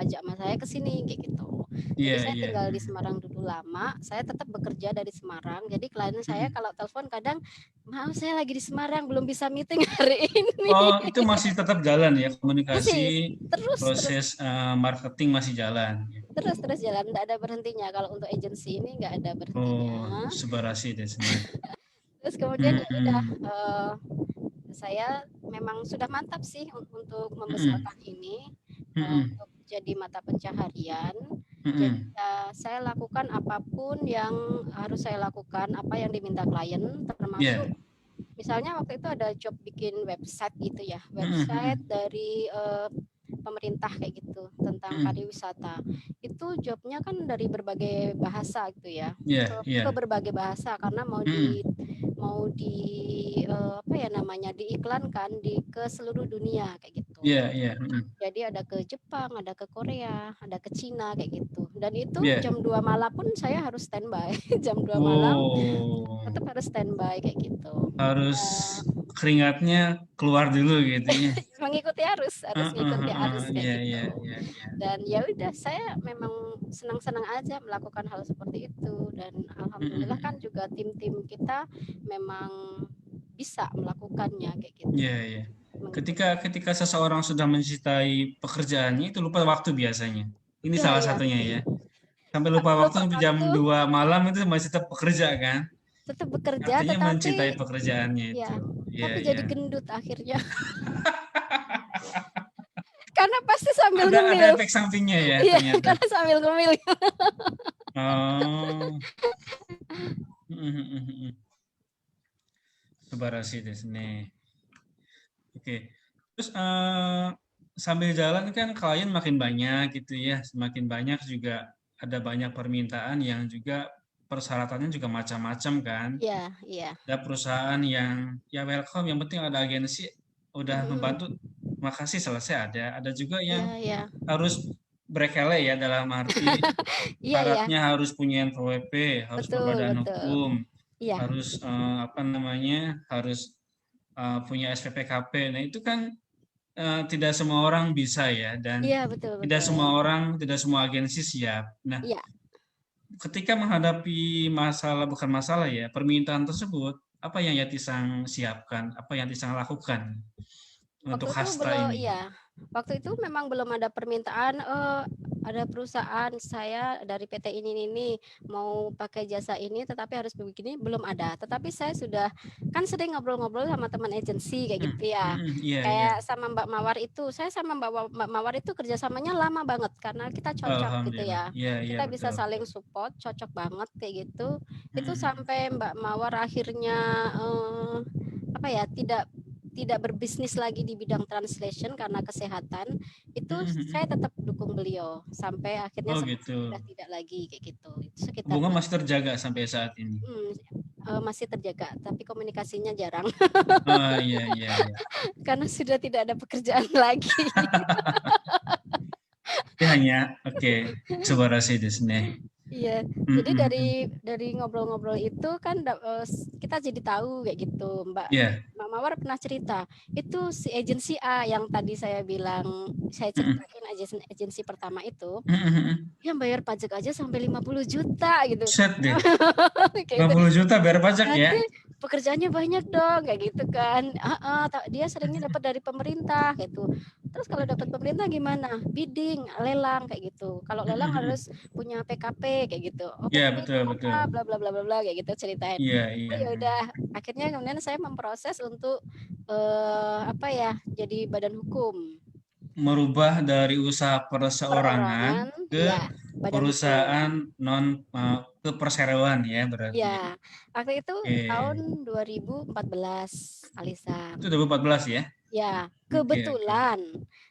ajak mas saya ke sini kayak gitu. Jadi saya tinggal di Semarang dulu lama. Saya tetap bekerja dari Semarang. Jadi klien saya kalau telepon kadang, maaf saya lagi di Semarang belum bisa meeting hari ini. Oh, itu masih tetap jalan ya komunikasi, terus marketing masih jalan. Terus jalan, nggak ada berhentinya. Kalau untuk agensi ini nggak ada berhentinya. Oh, Subarashi deh sebenarnya. Terus kemudian udah saya memang sudah mantap sih untuk membesarkan ini, untuk jadi mata pencaharian. Jadi saya lakukan apapun yang harus saya lakukan, apa yang diminta klien, termasuk misalnya waktu itu ada job bikin website gitu ya, website dari pemerintah kayak gitu tentang pariwisata. Itu jobnya kan dari berbagai bahasa gitu ya, ke berbagai bahasa karena mau diiklankan ke seluruh dunia kayak gitu. gitu. Iya, iya. Jadi ada ke Jepang, ada ke Korea, ada ke Cina kayak gitu. Dan itu Iya. jam 2 malam pun saya harus standby. Jam 2 malam Oh, tetap harus standby kayak gitu. harus keringatnya keluar dulu gitu ya. Mengikuti harus mengikuti arus kayak Iya, gitu. iya, iya, iya. Dan ya udah, saya memang senang-senang aja melakukan hal seperti itu, dan alhamdulillah kan juga tim-tim kita memang bisa melakukannya kayak gitu. Iya, iya. Ketika seseorang sudah mencintai pekerjaannya itu lupa waktu biasanya. Ini Ya, salah ya. satunya ya. Sampai lupa waktu sampai jam 2 malam itu masih tetap bekerja kan? Tetap bekerja, Artinya mencintai tetapi pekerjaannya ya, itu. Iya, tapi iya. jadi gendut akhirnya. Karena pasti sambil Ada ngemil. efek sampingnya ya Iya, ternyata. karena sambil ngemil. Oh. 素晴らしいですね. Oke. Terus sambil jalan kan klien makin banyak gitu ya, semakin banyak juga ada banyak permintaan yang juga persyaratannya juga macam-macam kan. Iya, iya. Ada perusahaan yang ya welcome, yang penting ada agensi udah membantu, makasih selesai ada. Ada juga yang harus berkele ya, dalam arti syaratnya harus punya NPWP, harus berbadan hukum, harus harus punya SPPKP. Nah itu kan tidak semua orang bisa ya, dan tidak semua orang, tidak semua agensi siap. Nah, ketika menghadapi permintaan tersebut, apa yang Yatisang siapkan, apa yang Yatisang lakukan untuk hasta ini? Waktu itu memang belum ada permintaan, ada perusahaan saya dari PT ini mau pakai jasa ini tetapi harus begini, belum ada. Tetapi saya sudah kan sering ngobrol-ngobrol sama teman agensi kayak gitu ya. Kayak sama Mbak Mawar itu, saya sama Mbak Mawar itu kerjasamanya lama banget karena kita cocok gitu ya. Kita bisa saling support, cocok banget kayak gitu. Itu sampai Mbak Mawar akhirnya tidak berbisnis lagi di bidang translation karena kesehatan, itu saya tetap dukung beliau sampai akhirnya sudah tidak lagi kayak gitu. Hubungan masih terjaga sampai saat ini? Masih terjaga, tapi komunikasinya jarang. Iya. Karena sudah tidak ada pekerjaan lagi. Subarashii desu ne. Iya, jadi dari ngobrol-ngobrol itu kan kita jadi tahu kayak gitu. Mbak Mawar pernah cerita, itu si agensi A yang tadi saya bilang, saya ceritain agensi pertama itu, yang bayar pajak aja sampai 50 juta gitu. Set deh. 50 juta bayar pajak ya? Pekerjaannya banyak dong, kayak gitu kan. Dia seringnya dapat dari pemerintah gitu. Terus kalau dapat pemerintah gimana? Bidding, lelang kayak gitu. Kalau lelang harus punya PKP kayak gitu. Iya, betul. Bla bla bla bla kayak gitu ceritain. Iya. Ya udah, akhirnya kemudian saya memproses untuk jadi badan hukum. Merubah dari usaha perseorangan ke perusahaan ke perseroan ya berarti. Iya. Waktu itu tahun 2014, Alisa. Itu 2014 ya? Ya, kebetulan.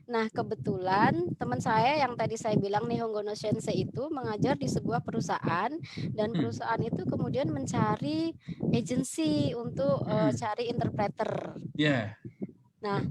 Nah, kebetulan teman saya yang tadi saya bilang Nihongo no Sensei itu mengajar di sebuah perusahaan, dan perusahaan itu kemudian mencari agensi untuk cari interpreter. Iya. Nah,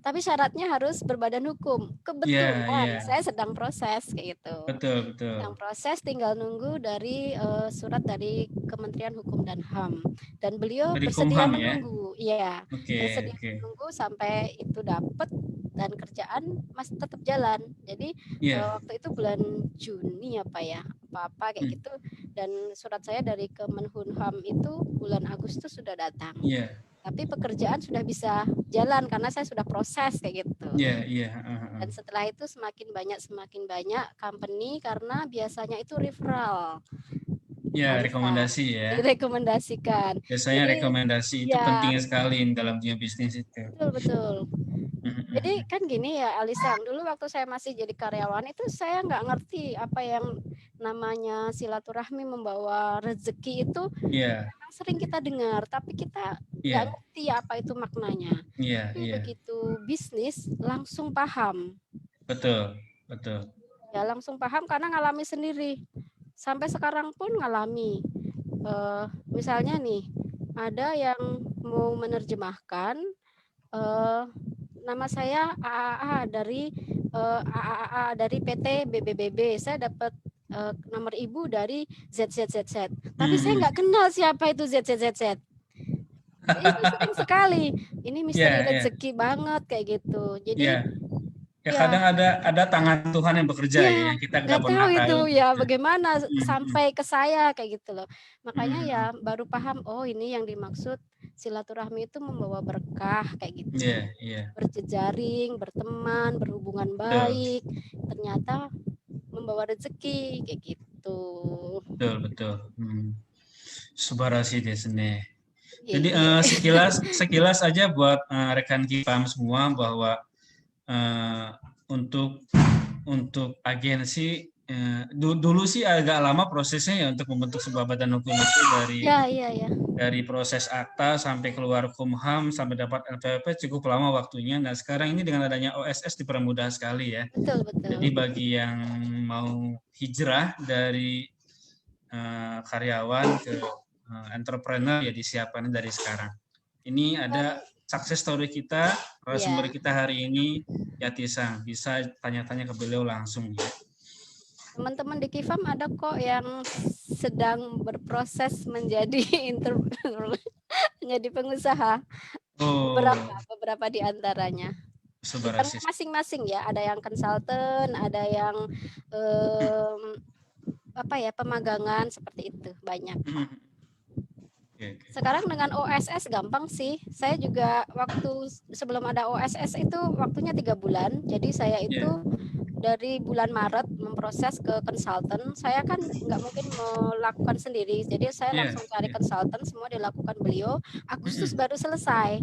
tapi syaratnya harus berbadan hukum. Kebetulan saya sedang proses kayak gitu. Betul. Sedang proses, tinggal nunggu dari surat dari Kementerian Hukum dan HAM. Dan beliau bersedia menunggu. Iya. Bersedia menunggu sampai itu dapat, dan kerjaan masih tetap jalan. Jadi waktu itu bulan Juni apa kayak gitu. Dan surat saya dari Kemenhunham itu bulan Agustus sudah datang. Tapi pekerjaan sudah bisa jalan karena saya sudah proses kayak gitu. Dan setelah itu semakin banyak company, karena biasanya itu referral. Rekomendasi ya. Direkomendasikan. Biasanya rekomendasi itu penting sekali dalam dunia bisnis itu. Betul. Jadi kan gini ya, Alisang, dulu waktu saya masih jadi karyawan itu saya nggak ngerti apa yang namanya silaturahmi membawa rezeki itu. Memang sering kita dengar, tapi kita nggak ngerti apa itu maknanya. Begitu bisnis langsung paham. Betul. Ya langsung paham karena ngalami sendiri. Sampai sekarang pun ngalami. Misalnya nih, ada yang mau menerjemahkan eh, nama saya AAA dari PT BBBB. Saya dapat nomor ibu dari ZZZZ. Tapi saya nggak kenal siapa itu ZZZZ. Itu sering sekali. Ini misteri rezeki banget kayak gitu. Jadi ya kadang ada tangan Tuhan yang bekerja ya, yang kita nggak pernah tahu itu ya bagaimana sampai ke saya kayak gitu loh. Makanya ya baru paham, oh ini yang dimaksud silaturahmi itu membawa berkah kayak gitu. Berjejaring, berteman, berhubungan baik, ternyata membawa rezeki kayak gitu. Betul. Subarashi desu ne. Jadi sekilas aja buat rekan Kipam semua bahwa untuk agensi dulu sih agak lama prosesnya ya untuk membentuk sebuah badan hukum itu dari proses akta sampai keluar Kumham sampai dapat LPP cukup lama waktunya. Nah sekarang ini dengan adanya OSS dipermudah sekali ya. Betul. Jadi bagi yang mau hijrah dari karyawan ke entrepreneur ya disiapkan dari sekarang. Ini ada success story kita, sumber kita hari ini Yati Sang, bisa tanya-tanya ke beliau langsung ya. Teman-teman di Kifam ada kok yang sedang berproses menjadi menjadi pengusaha. Beberapa di antaranya. Masing-masing ya, ada yang konsultan, ada yang pemagangan seperti itu, banyak. Sekarang dengan OSS gampang sih. Saya juga waktu sebelum ada OSS itu waktunya 3 bulan. Jadi saya itu dari bulan Maret memproses ke konsultan. Saya kan nggak mungkin melakukan sendiri. Jadi saya langsung cari konsultan, semua dilakukan beliau. Agustus baru selesai.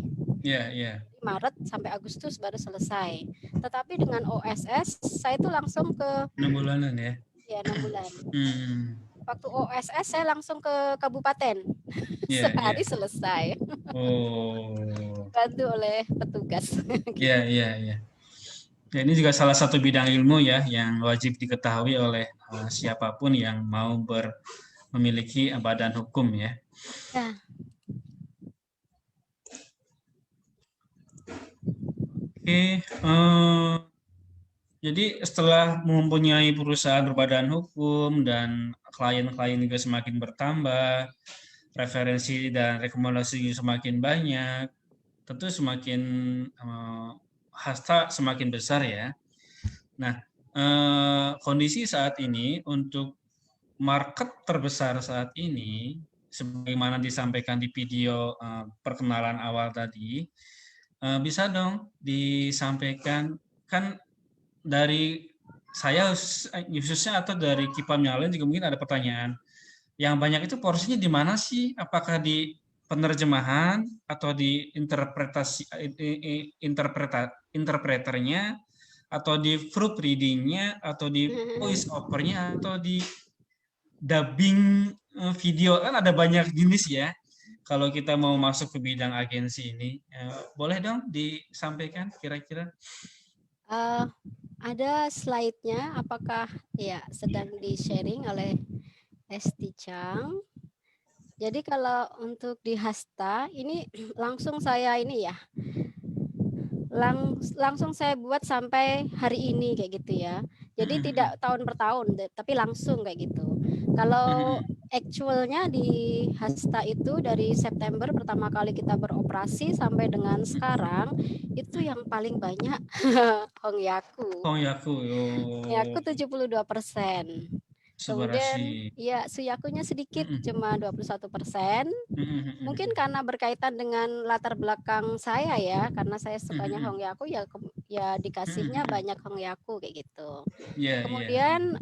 Maret sampai Agustus baru selesai. Tetapi dengan OSS saya itu langsung ke 6 bulanan ya. Ya 6 bulan. Waktu OSS saya langsung ke kabupaten. Sehari selesai. Bantu oleh petugas. Ya, ini juga salah satu bidang ilmu ya yang wajib diketahui oleh siapapun yang mau memiliki badan hukum ya. Jadi setelah mempunyai perusahaan berbadan hukum dan klien-klien juga semakin bertambah, referensi dan rekomendasi semakin banyak, tentu semakin hasta semakin besar ya. Nah, kondisi saat ini untuk market terbesar saat ini, sebagaimana disampaikan di video perkenalan awal tadi, bisa dong disampaikan kan dari saya khususnya atau dari Kipam yang lain juga mungkin ada pertanyaan. Yang banyak itu porsinya di mana sih? Apakah di penerjemahan atau di interpreternya atau di proofreadingnya atau di voice overnya atau di dubbing video, kan ada banyak jenis ya. Kalau kita mau masuk ke bidang agensi ini, boleh dong disampaikan kira-kira? Ada slide-nya, apakah ya sedang di-sharing oleh Esti Chang. Jadi kalau untuk di Hasta ini langsung saya ini ya, langsung saya buat sampai hari ini kayak gitu ya. Jadi tidak tahun per tahun, tapi langsung kayak gitu. Kalau actualnya di Hasta itu dari September pertama kali kita beroperasi sampai dengan sekarang itu yang paling banyak Hongyaku. Hongyaku 72%. Kemudian ya Suyakunya sedikit, cuma 21%. Mungkin karena berkaitan dengan latar belakang saya ya, karena saya sukanya Hongyaku ya dikasihnya banyak Hongyaku kayak gitu. Kemudian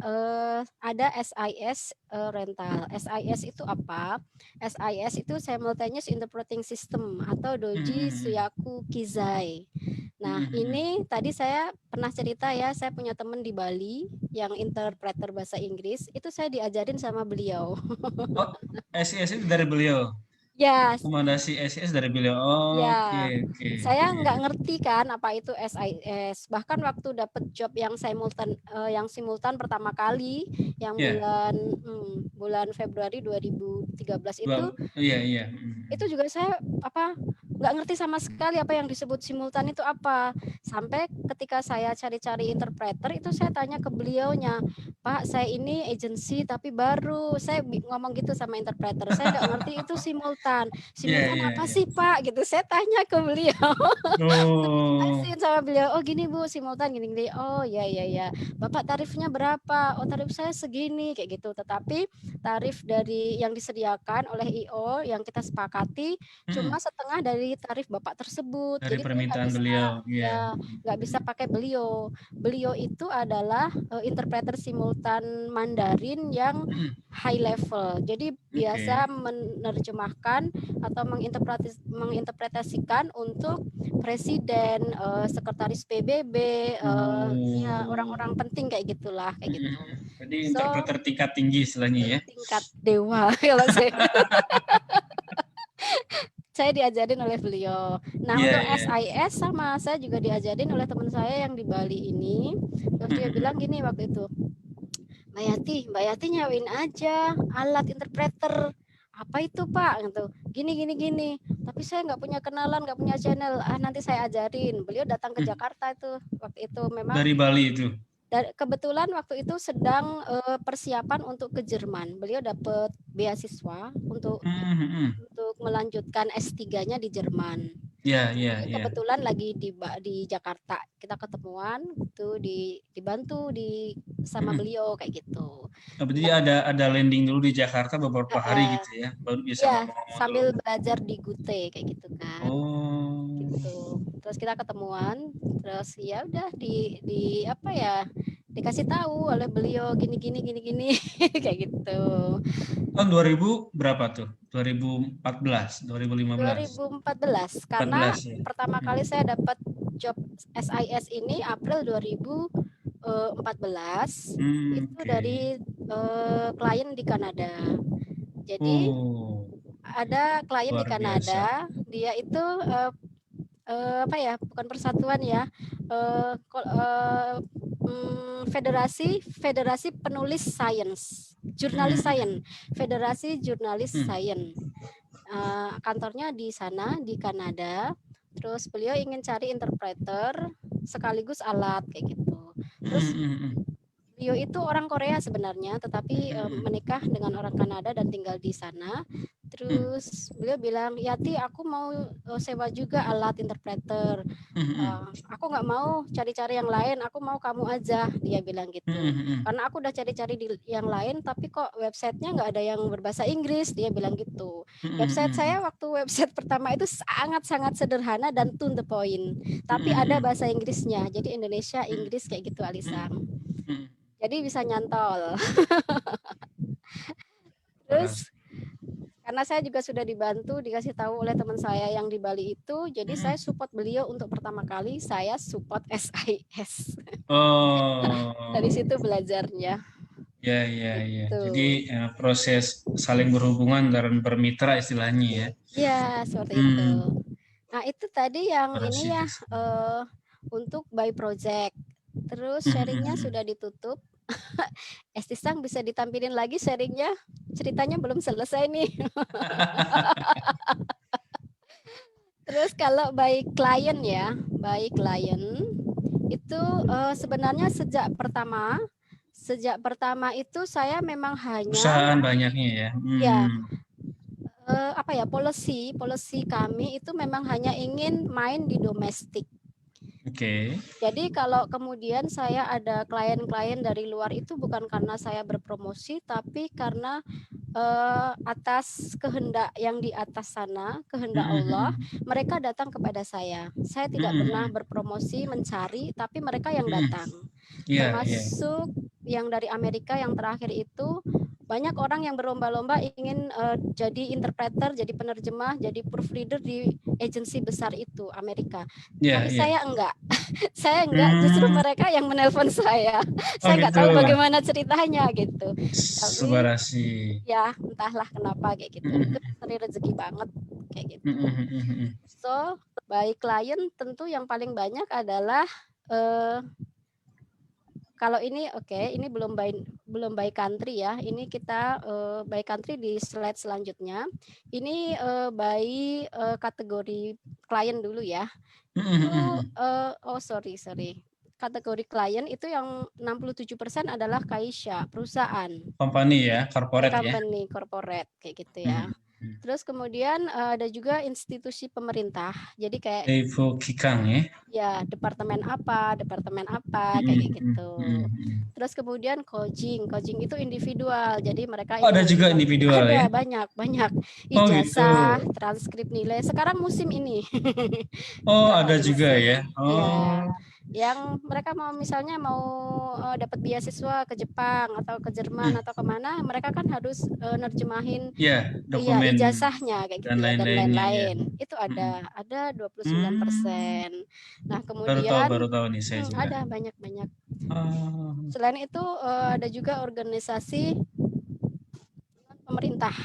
ada SIS rental. SIS itu apa? SIS itu Simultaneous Interpreting System atau Doji Suyaku Kizai. Nah, ini tadi saya pernah cerita ya, saya punya teman di Bali yang interpreter bahasa Inggris, itu saya diajarin sama beliau. Oh, SIS itu dari beliau? Ya. Rekomendasi SIS dari beliau. Oh, ya. Okay. Saya nggak ngerti kan apa itu SIS. Bahkan waktu dapat job yang simultan pertama kali, yang bulan Februari 2013 itu. Iya. Itu juga saya nggak ngerti sama sekali apa yang disebut simultan itu apa. Sampai ketika saya cari-cari interpreter itu saya tanya ke beliaunya, Pak, saya ini agensi tapi baru. Saya ngomong gitu sama interpreter, saya nggak ngerti itu simultan. Iya, Simultan iya, apa iya. sih Pak? Gitu. Saya tanya ke beliau. Oh, Dijelasin sama beliau, oh gini Bu, simultan gini-gini. Oh ya ya ya. Bapak tarifnya berapa? Oh tarif saya segini kayak gitu. Tetapi tarif dari yang disediakan oleh IO yang kita sepakati cuma setengah dari tarif Bapak tersebut. dari Jadi beliau nggak permintaan bisa beliau, iya. ya nggak bisa pakai beliau. Beliau itu adalah interpreter simultan Mandarin yang high level. Jadi biasa Oke. menerjemahkan atau menginterpretasikan untuk presiden, sekretaris PBB, ya Oh. orang-orang penting kayak gitulah, kayak gitu. Jadi So interpreter tingkat tinggi istilahnya ya. tingkat dewa kalau saya diajarin oleh beliau. Nah Iya, untuk iya. SIS sama saya juga diajarin oleh teman saya yang di Bali ini. Terus dia bilang gini waktu itu, Mbak Yati nyawain aja alat interpreter. Apa itu Pak? Gitu. Gini. Tapi saya nggak punya kenalan, nggak punya channel. Ah nanti saya ajarin. Beliau datang ke Jakarta itu waktu itu memang Dari Bali itu. kebetulan waktu itu sedang persiapan untuk ke Jerman. Beliau dapat beasiswa untuk melanjutkan S3-nya di Jerman. Ya, ya, Jadi ya. kebetulan lagi di Jakarta. Kita ketemuan itu dibantu sama beliau kayak gitu. Jadi ada landing dulu di Jakarta beberapa hari gitu ya, baru bisa Ya, ngomong-ngomong dulu. sambil belajar di Gute kayak gitu kan. Oh. Gitu. Terus kita ketemuan, terus ya udah di apa ya? Dikasih tahu oleh beliau gini kayak gitu. Tahun 2000 berapa tuh? 2014, 2015. 2014 karena 14 ya. pertama kali saya dapat job SIS ini April 2014 itu Oke. dari klien di Kanada. Jadi Oh, ada klien di luar biasa. Kanada, dia itu apa ya? Bukan persatuan ya. Federasi Penulis Sains, Jurnalis Sains, Federasi Jurnalis Sains. Kantornya di sana di Kanada. Terus beliau ingin cari interpreter sekaligus alat kayak gitu. Terus beliau itu orang Korea sebenarnya, tetapi menikah dengan orang Kanada dan tinggal di sana. Terus beliau bilang, Yati aku mau sewa juga alat interpreter. Aku nggak mau cari-cari yang lain, aku mau kamu aja, dia bilang gitu. Karena aku udah cari-cari di yang lain, tapi kok websitenya nggak ada yang berbahasa Inggris, dia bilang gitu. Website saya waktu website pertama itu sangat-sangat sederhana dan to the point. Tapi ada bahasa Inggrisnya, jadi Indonesia, Inggris kayak gitu Alisang. Jadi bisa nyantol. Terus karena saya juga sudah dibantu, dikasih tahu oleh teman saya yang di Bali itu, jadi saya support beliau untuk pertama kali, saya support SIS. Oh. Dari situ belajarnya. Ya. Gitu. Jadi proses saling berhubungan dan bermitra istilahnya ya. Ya, seperti itu. Nah, itu tadi yang ini ya untuk by project. Terus sharingnya sudah ditutup. Estisang bisa ditampilin lagi sharingnya. Ceritanya belum selesai nih. Terus kalau by klien ya, by klien itu sebenarnya sejak pertama itu saya memang hanya Perusahaan banyaknya ya. Ya, apa ya, policy kami itu memang hanya ingin main di domestik. Oke. Jadi kalau kemudian saya ada klien-klien dari luar itu bukan karena saya berpromosi, tapi karena atas kehendak yang di atas sana, kehendak Allah, mereka datang kepada saya. Saya tidak pernah berpromosi, mencari, tapi mereka yang datang. Termasuk yang dari Amerika yang terakhir itu, banyak orang yang berlomba-lomba ingin jadi interpreter, jadi penerjemah, jadi proofreader di agensi besar itu Amerika. Tapi saya enggak. Saya enggak, justru mereka yang menelpon saya. Saya enggak tahu bagaimana ceritanya gitu. Tapi ya entahlah kenapa kayak gitu. Itu seri rezeki banget kayak gitu. So, baik klien tentu yang paling banyak adalah kalau ini ini belum belum by country ya. Ini kita by country di slide selanjutnya. Ini by kategori klien dulu ya. Itu sorry. Kategori klien itu yang 67% adalah Kaisha, perusahaan. Company ya, corporate ya. Company, corporate kayak gitu ya. Terus kemudian ada juga institusi pemerintah. Jadi kayak Devo Kikang ya. ya departemen apa kayak gitu. Terus kemudian coaching itu individual. Jadi mereka ada juga individual ada ya. banyak Oh, ijazah, gitu. transkrip nilai. Sekarang musim ini. Oh, ada juga musim. ya. Oh. Ya. Yang mereka misalnya mau dapat beasiswa ke Jepang atau ke Jerman atau kemana, mereka kan harus nerjemahin dokumen ijazahnya kayak gitu dan ya, dan lain-lain. Ya. Itu ada 29%. Nah, kemudian baru tahu nih saya juga. Ada banyak. Selain itu ada juga organisasi pemerintah.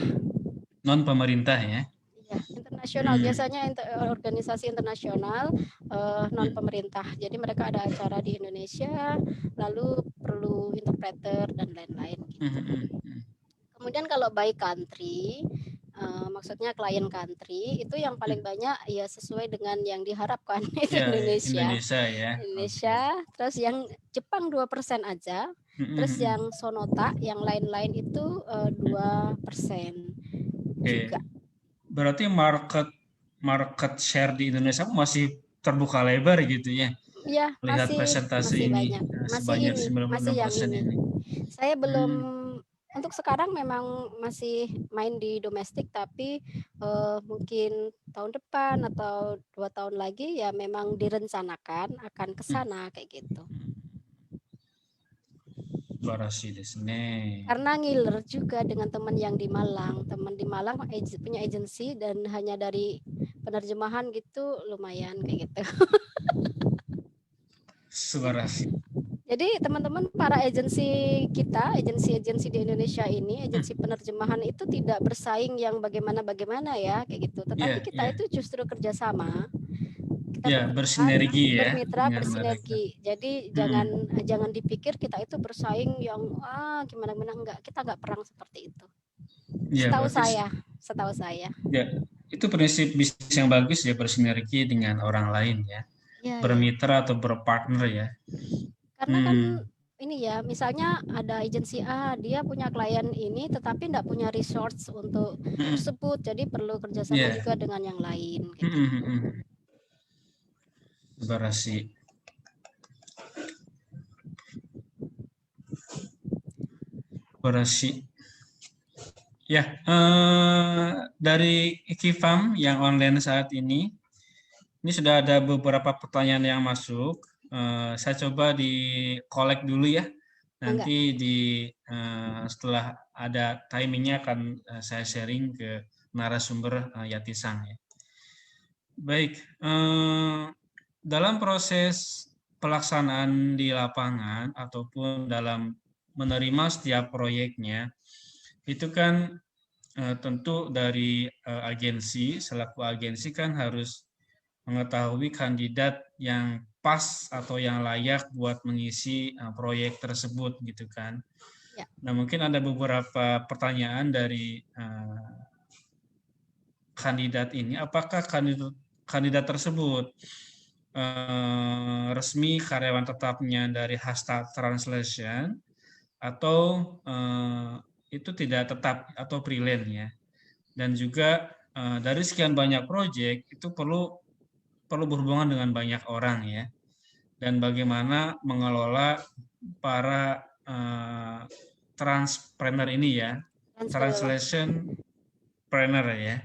Non pemerintah ya. Internasional, biasanya organisasi internasional non pemerintah. Jadi mereka ada acara di Indonesia, lalu perlu interpreter dan lain-lain gitu. Kemudian kalau by country, maksudnya klien country itu yang paling banyak ya sesuai dengan yang diharapkan itu Indonesia ya. Indonesia. Terus yang Jepang 2% aja. Terus yang Sonota, yang lain-lain itu 2% juga. Berarti market share di Indonesia masih terbuka lebar gitu ya? Iya, lihat presentasi ini banyak. sebanyak 96% ini. Saya belum untuk sekarang memang masih main di domestik, tapi mungkin tahun depan atau 2 tahun lagi ya memang direncanakan akan ke sana kayak gitu. Karena ngiler juga dengan teman yang di Malang. Teman di Malang punya agensi dan hanya dari penerjemahan gitu lumayan kayak gitu. Jadi teman-teman para agensi kita, agensi di Indonesia ini, agensi penerjemahan itu tidak bersaing yang bagaimana ya kayak gitu. Tetapi kita itu justru kerjasama. Kita bersinergi ya. Bermitra, bersinergi. Jadi jangan dipikir kita itu bersaing yang gimana enggak. Kita enggak perang seperti itu. Setahu saya. Ya, itu prinsip bisnis yang bagus ya, bersinergi dengan orang lain ya. Bermitra atau berpartner ya. Karena kan ini ya, misalnya ada agensi A, dia punya klien ini tetapi enggak punya resource untuk tersebut. Jadi perlu kerjasama juga dengan yang lain gitu. Berasi. Ya, dari Kifam yang online saat ini sudah ada beberapa pertanyaan yang masuk. Saya coba di collect dulu ya. Nanti setelah ada timingnya akan saya sharing ke narasumber Yatisang ya. Baik, dalam proses pelaksanaan di lapangan ataupun dalam menerima setiap proyeknya, itu kan tentu dari agensi, selaku agensi kan harus mengetahui kandidat yang pas atau yang layak buat mengisi proyek tersebut gitu kan. Nah, mungkin ada beberapa pertanyaan dari kandidat ini, apakah kandidat tersebut resmi karyawan tetapnya dari Hasta Translation atau itu tidak tetap atau freelance ya. Dan juga dari sekian banyak proyek itu perlu berhubungan dengan banyak orang ya. Dan bagaimana mengelola para transpreneur ini ya, translation planner ya.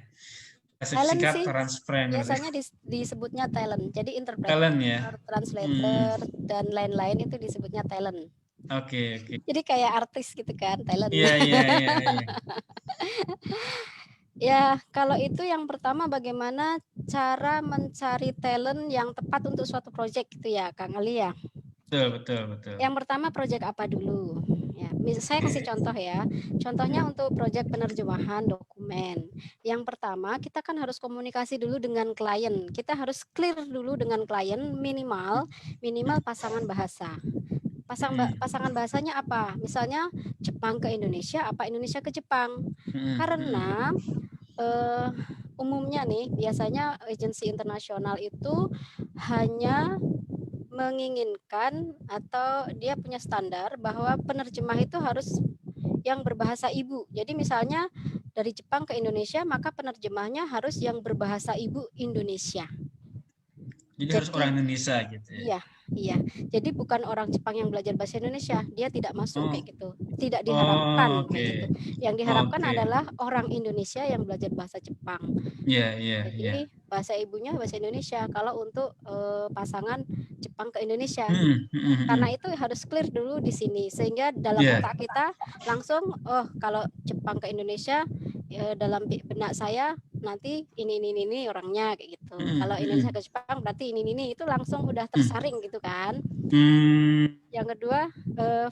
Singkat transpreneur. Biasanya disebutnya talent. Jadi interpreter, translator dan lain-lain itu disebutnya talent. Oke. Jadi kayak artis gitu kan, talent. Iya. Ya, kalau itu yang pertama bagaimana cara mencari talent yang tepat untuk suatu proyek gitu ya, Kang Ali ya. Betul. Yang pertama proyek apa dulu? Ya, saya kasih contoh ya. Contohnya untuk proyek penerjemahan dokumen. Yang pertama kita kan harus komunikasi dulu dengan klien. Kita harus clear dulu dengan klien minimal pasangan bahasa. pasangan bahasanya apa? Misalnya Jepang ke Indonesia, apa Indonesia ke Jepang? Karena umumnya nih biasanya agensi internasional itu hanya menginginkan atau dia punya standar bahwa penerjemah itu harus yang berbahasa ibu. Jadi misalnya dari Jepang ke Indonesia, maka penerjemahnya harus yang berbahasa ibu Indonesia. Jadi harus orang Indonesia gitu ya. Iya. Jadi bukan orang Jepang yang belajar bahasa Indonesia, dia tidak masuk kayak gitu. Tidak diharapkan kayak gitu. Yang diharapkan adalah orang Indonesia yang belajar bahasa Jepang. Jadi bahasa ibunya bahasa Indonesia kalau untuk pasangan Jepang ke Indonesia. Karena itu harus clear dulu di sini sehingga dalam otak kita langsung kalau Jepang ke Indonesia dalam benak saya nanti ini orangnya kayak gitu. Kalau Indonesia ke Jepang berarti ini itu langsung udah tersaring gitu kan. Yang kedua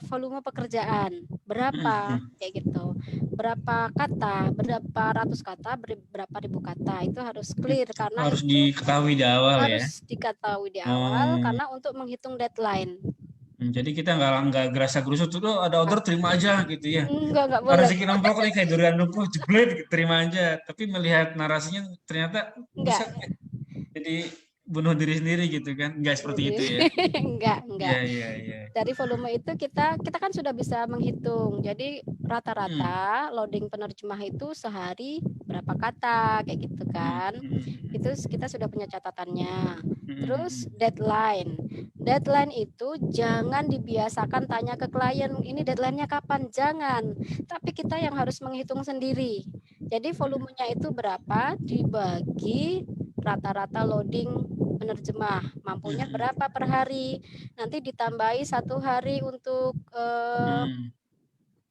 volume pekerjaan berapa kayak gitu, berapa kata, berapa ratus kata, berapa ribu kata itu harus clear karena harus diketahui di awal harus diketahui di awal karena untuk menghitung deadline. Jadi kita nggak gerasa-gerusu tuh ada order terima aja gitu ya. Enggak boleh. Rezeki nempok nih kayak durian numpuk jeblet terima aja. Tapi melihat narasinya ternyata bisa jadi bunuh diri sendiri gitu kan. Enggak seperti itu ya. Enggak. Iya. Dari volume itu kita kan sudah bisa menghitung. Jadi rata-rata loading penerjemah itu sehari berapa kata kayak gitu kan. Itu kita sudah punya catatannya. Terus deadline. Deadline itu jangan dibiasakan tanya ke klien, ini deadline-nya kapan? Jangan. Tapi kita yang harus menghitung sendiri. Jadi volumenya itu berapa dibagi rata-rata loading penerjemah. Mampunya berapa per hari. Nanti ditambahi 1 hari untuk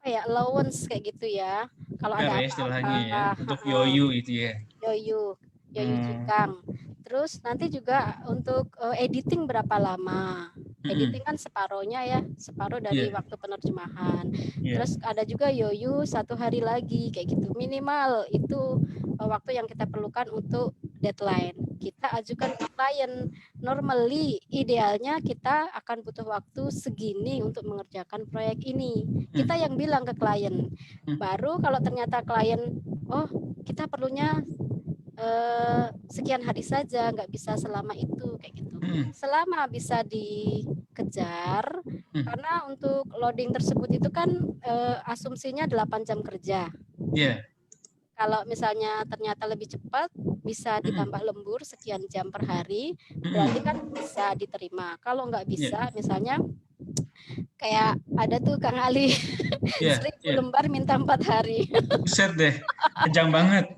allowance kayak gitu ya. Kalau ada apa-apa ya, untuk yoyu itu ya. Yoyu jikang. Terus nanti juga untuk editing berapa lama. Editing kan separohnya ya, separuh dari waktu penerjemahan. Terus ada juga yoyu 1 hari lagi kayak gitu. Minimal itu waktu yang kita perlukan untuk deadline. Kita ajukan ke klien. Normally idealnya kita akan butuh waktu segini untuk mengerjakan proyek ini. Kita yang bilang ke klien. Baru kalau ternyata klien, kita perlunya sekian hari saja, nggak bisa selama itu kayak gitu. Selama bisa dikejar, karena untuk loading tersebut itu kan asumsinya 8 jam kerja. Kalau misalnya ternyata lebih cepat, bisa ditambah lembur sekian jam per hari, berarti kan bisa diterima. Kalau nggak bisa, misalnya kayak ada tuh Kang Ali 1000 lembar minta 4 hari. Buset deh, kejam banget.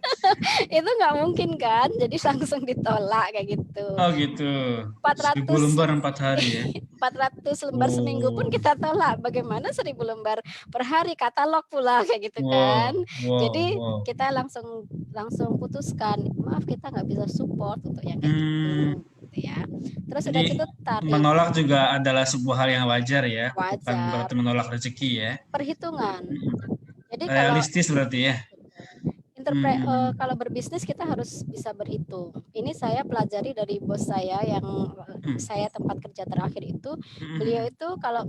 Itu nggak mungkin kan, jadi langsung ditolak kayak gitu. Oh gitu. 1000 lembar 4 hari ya. 400 lembar seminggu pun kita tolak. Bagaimana 1000 lembar per hari, katalog pula kayak gitu kan. Jadi kita langsung putuskan, maaf kita nggak bisa support untuk yang kayak gitu. Ya. Terus udah gitu tarif. Menolak juga adalah sebuah hal yang wajar ya. Wajar. Bukan berarti menolak rezeki ya. Perhitungan. Jadi realistis berarti ya. Kalau berbisnis kita harus bisa berhitung. Ini saya pelajari dari bos saya yang saya tempat kerja terakhir itu. Beliau itu kalau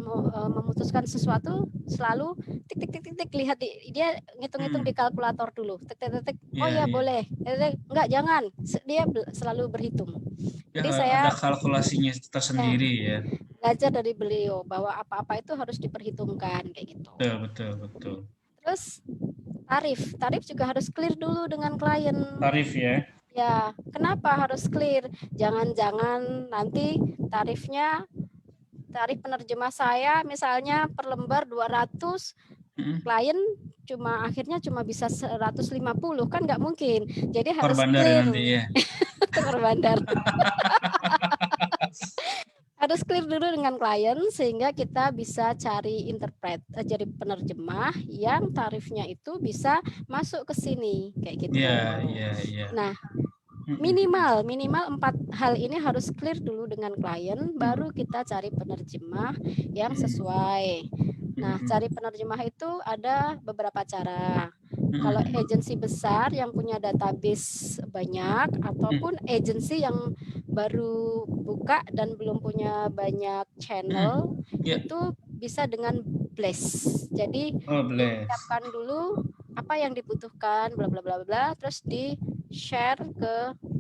memutuskan sesuatu selalu tik lihat dia ngitung-ngitung di kalkulator dulu. Boleh. Enggak, jangan. Dia selalu berhitung. Jadi saya ada kalkulasinya tersendiri ya. Belajar dari beliau bahwa apa-apa itu harus diperhitungkan kayak gitu. Betul. Terus tarif juga harus clear dulu dengan klien. Tarif ya. Ya, kenapa harus clear? Jangan-jangan nanti tarif penerjemah saya misalnya per lembar 200, klien akhirnya cuma bisa 150, kan nggak mungkin. Jadi harus clear. Nanti ya. Tukar bandar. Harus clear dulu dengan klien sehingga kita bisa cari jadi penerjemah yang tarifnya itu bisa masuk ke sini kayak gitu. Iya. Nah, minimal 4 hal ini harus clear dulu dengan klien, baru kita cari penerjemah yang sesuai. Nah, cari penerjemah itu ada beberapa cara. Kalau agensi besar yang punya database banyak ataupun agensi yang baru buka dan belum punya banyak channel, itu bisa dengan blast. Jadi Oh, bless. siapkan dulu apa yang dibutuhkan, bla bla bla bla, terus di share ke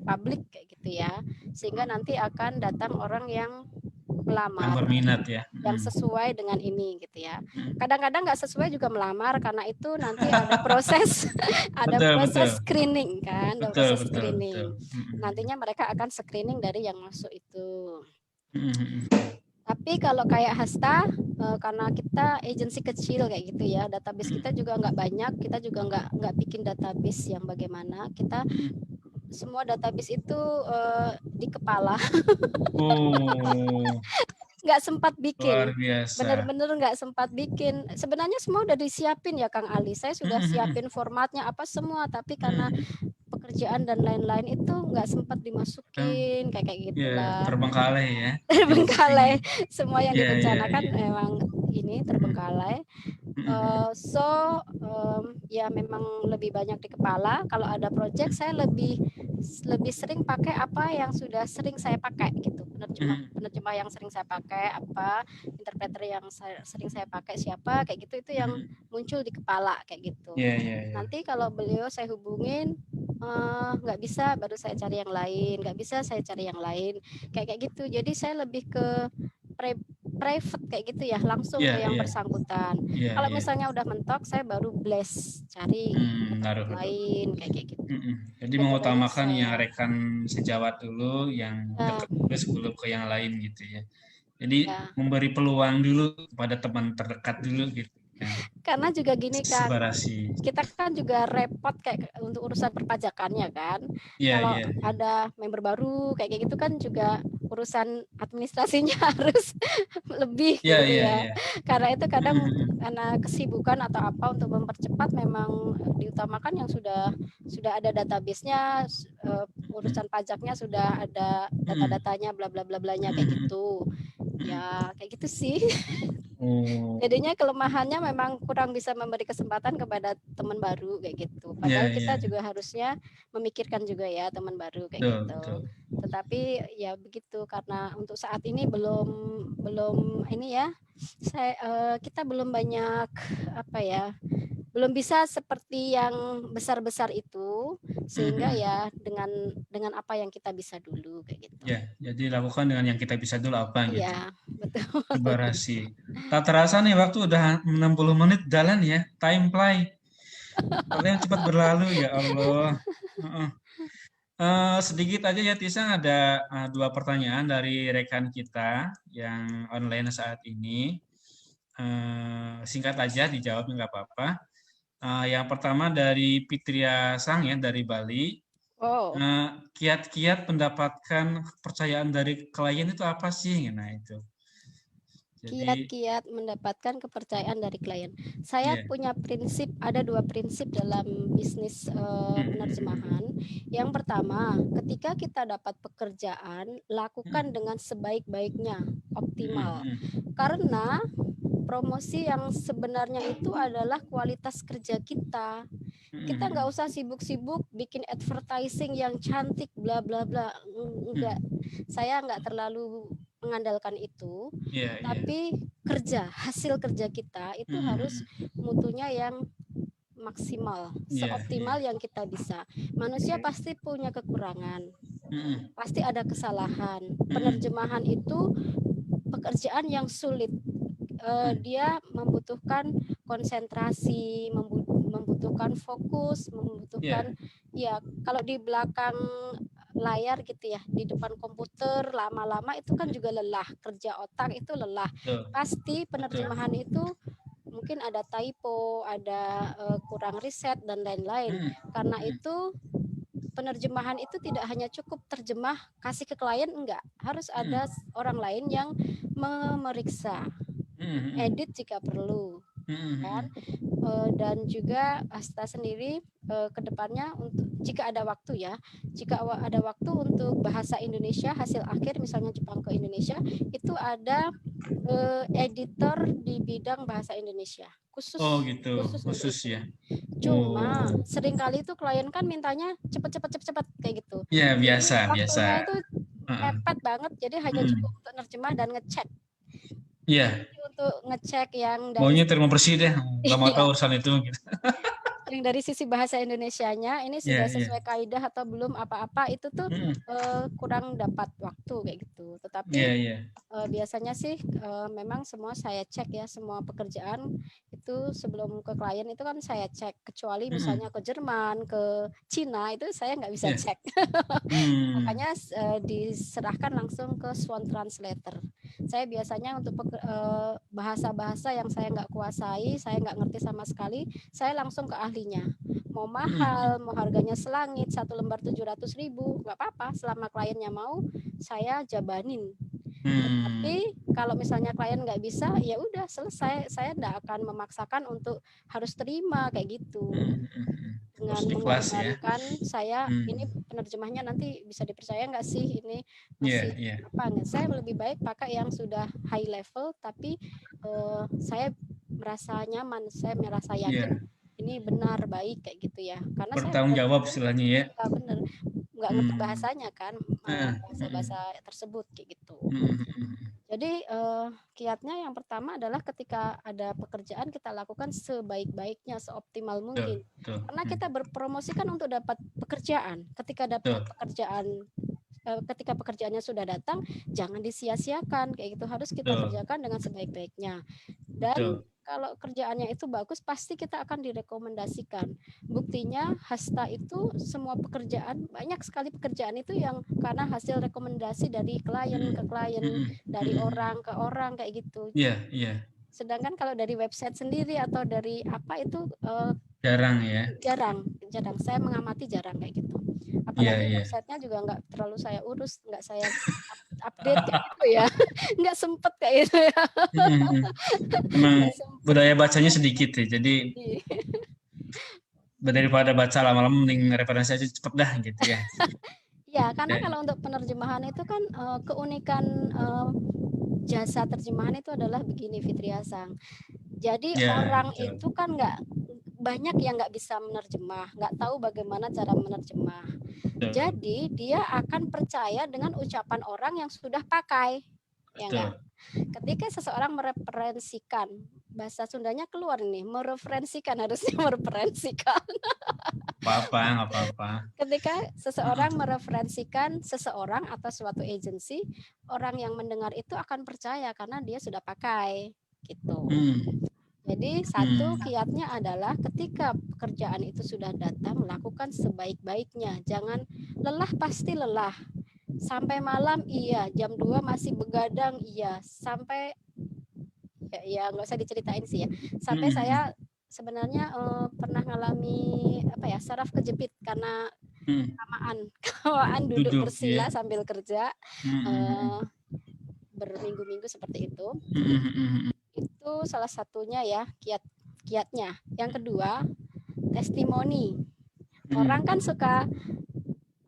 publik kayak gitu ya, sehingga nanti akan datang orang yang Yang melamar berminat ya. yang sesuai dengan ini gitu ya. Mm. Kadang-kadang nggak sesuai juga melamar karena itu nanti ada proses ada Betul, proses betul. screening kan, ada Betul, proses betul, screening. betul. Nantinya mereka akan screening dari yang masuk itu. Mm. Tapi kalau kayak Hasta, karena kita agensi kecil kayak gitu ya, database kita juga nggak banyak, kita juga nggak bikin database yang bagaimana. Kita semua database itu di kepala, Oh, nggak sempat luar bikin. biasa. Bener-bener nggak sempat bikin. Sebenarnya semua udah disiapin ya Kang Ali. Saya sudah siapin formatnya apa semua, tapi karena pekerjaan dan lain-lain itu nggak sempat dimasukin kayak Ya, gitulah. terbengkalai ya. Terbengkalai. Semua yang Ya, ya, direncanakan ya. memang ini terbengkalai. Ya memang lebih banyak di kepala. Kalau ada project saya lebih sering pakai apa yang sudah sering saya pakai gitu. Penerjemah yang sering saya pakai apa, interpreter yang sering saya pakai siapa kayak gitu, itu yang muncul di kepala kayak gitu. Ya, ya, ya. Nanti kalau beliau saya hubungin nggak bisa, baru saya cari yang lain, nggak bisa saya cari yang lain kayak gitu. Jadi saya lebih ke private kayak gitu ya, langsung Ya, ke yang ya. bersangkutan. Ya, Kalau ya. misalnya udah mentok, saya baru blast cari Naruh. lain kayak gitu. Jadi Itu mengutamakan banyak yang rekan sejawat dulu, yang dekat dulu sebelum ke yang lain gitu ya. Jadi Ya. memberi peluang dulu kepada teman terdekat dulu gitu. Karena juga gini kan, Sebarasi. kita kan juga repot kayak untuk urusan perpajakannya kan. Ya, Kalau ya. ada member baru kayak gitu kan juga urusan administrasinya harus lebih Ya, gitu ya, ya. ya. Karena itu kadang karena kesibukan atau apa untuk mempercepat memang diutamakan yang sudah ada database-nya, urusan pajaknya sudah ada data-datanya, bla bla bla blanya kayak gitu. Ya kayak gitu sih. Oh. Jadinya kelemahannya memang kurang bisa memberi kesempatan kepada teman baru kayak gitu. Padahal Ya, kita ya. juga harusnya memikirkan juga ya teman baru kayak Betul, gitu. betul. Tetapi ya begitu, karena untuk saat ini belum ini ya. Kita belum banyak apa ya, belum bisa seperti yang besar-besar itu, sehingga ya dengan apa yang kita bisa dulu kayak gitu. Ya, jadi lakukan dengan yang kita bisa dulu apa gitu. Iya, betul. Sebarasi. Tak terasa nih waktu udah 60 menit jalan ya, time fly. Kalian cepat berlalu ya Allah. Sedikit aja ya Tisang, ada 2 pertanyaan dari rekan kita yang online saat ini. Singkat aja dijawab, nggak apa-apa. Yang pertama dari Pitria Sang ya, dari Bali. Oh. Kiat-kiat mendapatkan kepercayaan dari klien itu apa sih? Nah itu. Kiat-kiat mendapatkan kepercayaan dari klien. Saya punya prinsip, ada 2 prinsip dalam bisnis penerjemahan. Yang pertama, ketika kita dapat pekerjaan, lakukan dengan sebaik-baiknya, optimal. Karena promosi yang sebenarnya itu adalah kualitas kerja kita. Kita nggak usah sibuk-sibuk bikin advertising yang cantik, bla bla bla. Enggak, saya nggak terlalu mengandalkan itu, tapi hasil kerja kita itu harus mutunya yang maksimal, seoptimal yang kita bisa. Manusia pasti punya kekurangan, pasti ada kesalahan. Penerjemahan itu pekerjaan yang sulit. Dia membutuhkan konsentrasi, membutuhkan fokus, membutuhkan ya kalau di belakang layar gitu ya, di depan komputer lama-lama itu kan juga lelah, kerja otak itu lelah. Pasti penerjemahan itu mungkin ada typo, ada kurang riset dan lain-lain. Karena itu penerjemahan itu tidak hanya cukup terjemah kasih ke klien, enggak, harus ada orang lain yang memeriksa, edit jika perlu kan. Dan juga Asta sendiri kedepannya untuk jika ada waktu untuk bahasa Indonesia hasil akhir, misalnya Jepang ke Indonesia, itu ada editor di bidang bahasa Indonesia khusus. Oh gitu, khusus ya. Cuma seringkali itu klien kan mintanya cepet kayak gitu. Ya biasa. Waktunya itu mepet banget, jadi hanya cukup untuk nerjemah dan ngecek. Iya, untuk ngecek yang dari maunya terima bersih deh, nggak mau iya, tahu urusan itu gitu. yang dari sisi bahasa Indonesianya ini Iya, sudah iya. sesuai kaidah atau belum apa-apa itu tuh Mm-mm. kurang dapat waktu kayak gitu. Iya, Tetapi iya. biasanya sih memang semua saya cek ya, semua pekerjaan itu sebelum ke klien itu kan saya cek, kecuali Mm-mm. misalnya ke Jerman, ke Cina itu saya nggak bisa Iya. cek. Hmm. Makanya diserahkan langsung ke Swan Translator. Saya biasanya untuk bahasa-bahasa yang saya nggak kuasai, saya nggak ngerti sama sekali, saya langsung ke ahlinya. Mau mahal, mau harganya selangit, 1 lembar 700.000, nggak apa-apa. Selama kliennya mau, saya jabanin. Tetapi kalau misalnya klien nggak bisa, ya udah selesai. Saya nggak akan memaksakan untuk harus terima kayak gitu. Dengan Harus ikhlas ya. mengorbankan saya ini penerjemahnya nanti bisa dipercaya nggak sih, ini Iya, masih iya. apa nggak, saya lebih baik pakai yang sudah high level tapi saya merasa nyaman, saya merasa yakin Iya. ini benar baik kayak gitu ya, karena saya Bertanggung jawab benar-benar istilahnya ya. benar nggak ngerti bahasanya kan, Ah, bahasa-bahasa tersebut kayak gitu. mm. Jadi kiatnya yang pertama adalah ketika ada pekerjaan kita lakukan sebaik-baiknya, seoptimal mungkin. Betul. Karena kita berpromosi kan untuk dapat pekerjaan. Ketika dapat pekerjaan, ketika pekerjaannya sudah datang, jangan disia-siakan kayak gitu. Harus kita Betul. kerjakan dengan sebaik-baiknya. Dan Betul. kalau kerjaannya itu bagus, pasti kita akan direkomendasikan. Buktinya Hasta itu semua pekerjaan, banyak sekali pekerjaan itu yang karena hasil rekomendasi dari klien ke klien, dari orang ke orang kayak gitu. Iya, iya. Sedangkan kalau dari website sendiri atau dari apa itu Jarang ya. jarang. Saya mengamati jarang kayak gitu. Apalagi Iya. websitenya juga nggak terlalu saya urus, nggak saya update kayak gitu ya. Nggak sempet kayak gitu ya. Emang budaya bacanya sedikit ya, jadi Iya. daripada baca lama-lama mending referensi aja cepet dah gitu ya. Ya, karena kalau untuk penerjemahan itu kan keunikan jasa terjemahan itu adalah begini, Fitriasang. Jadi orang itu kan nggak banyak yang nggak bisa menerjemah, nggak tahu bagaimana cara menerjemah. Jadi dia akan percaya dengan ucapan orang yang sudah pakai, ya enggak? Ketika seseorang mereferensikan, bahasa Sundanya keluar nih, mereferensikan, harusnya mereferensikan. Nggak apa-apa. Ketika seseorang mereferensikan seseorang atau suatu agensi, orang yang mendengar itu akan percaya karena dia sudah pakai, gitu. Jadi satu kiatnya adalah ketika pekerjaan itu sudah datang, lakukan sebaik-baiknya. Jangan lelah, pasti lelah. Sampai malam iya, jam 2 masih begadang iya, sampai ya nggak usah diceritain sih ya. Sampai saya sebenarnya pernah ngalami saraf kejepit karena kelamaan duduk bersila sambil kerja berminggu-minggu seperti itu. Itu salah satunya ya kiatnya. Yang kedua, testimoni. Orang kan suka,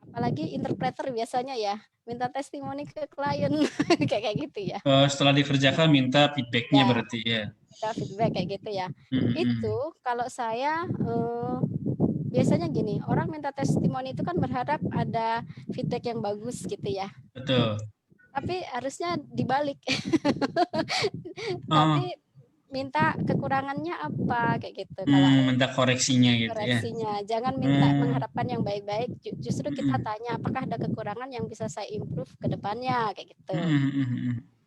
apalagi interpreter biasanya ya, minta testimoni ke klien kayak gitu ya. Setelah dikerjakan minta feedbacknya ya, berarti ya. Minta feedback kayak gitu ya. Itu kalau saya biasanya gini, orang minta testimoni itu kan berharap ada feedback yang bagus gitu ya. Betul. Tapi harusnya dibalik. Tapi minta kekurangannya apa kayak gitu. Kalau minta koreksinya gitu koreksinya. Jangan minta mengharapkan yang baik-baik. Justru kita tanya apakah ada kekurangan yang bisa saya improve ke depannya kayak gitu.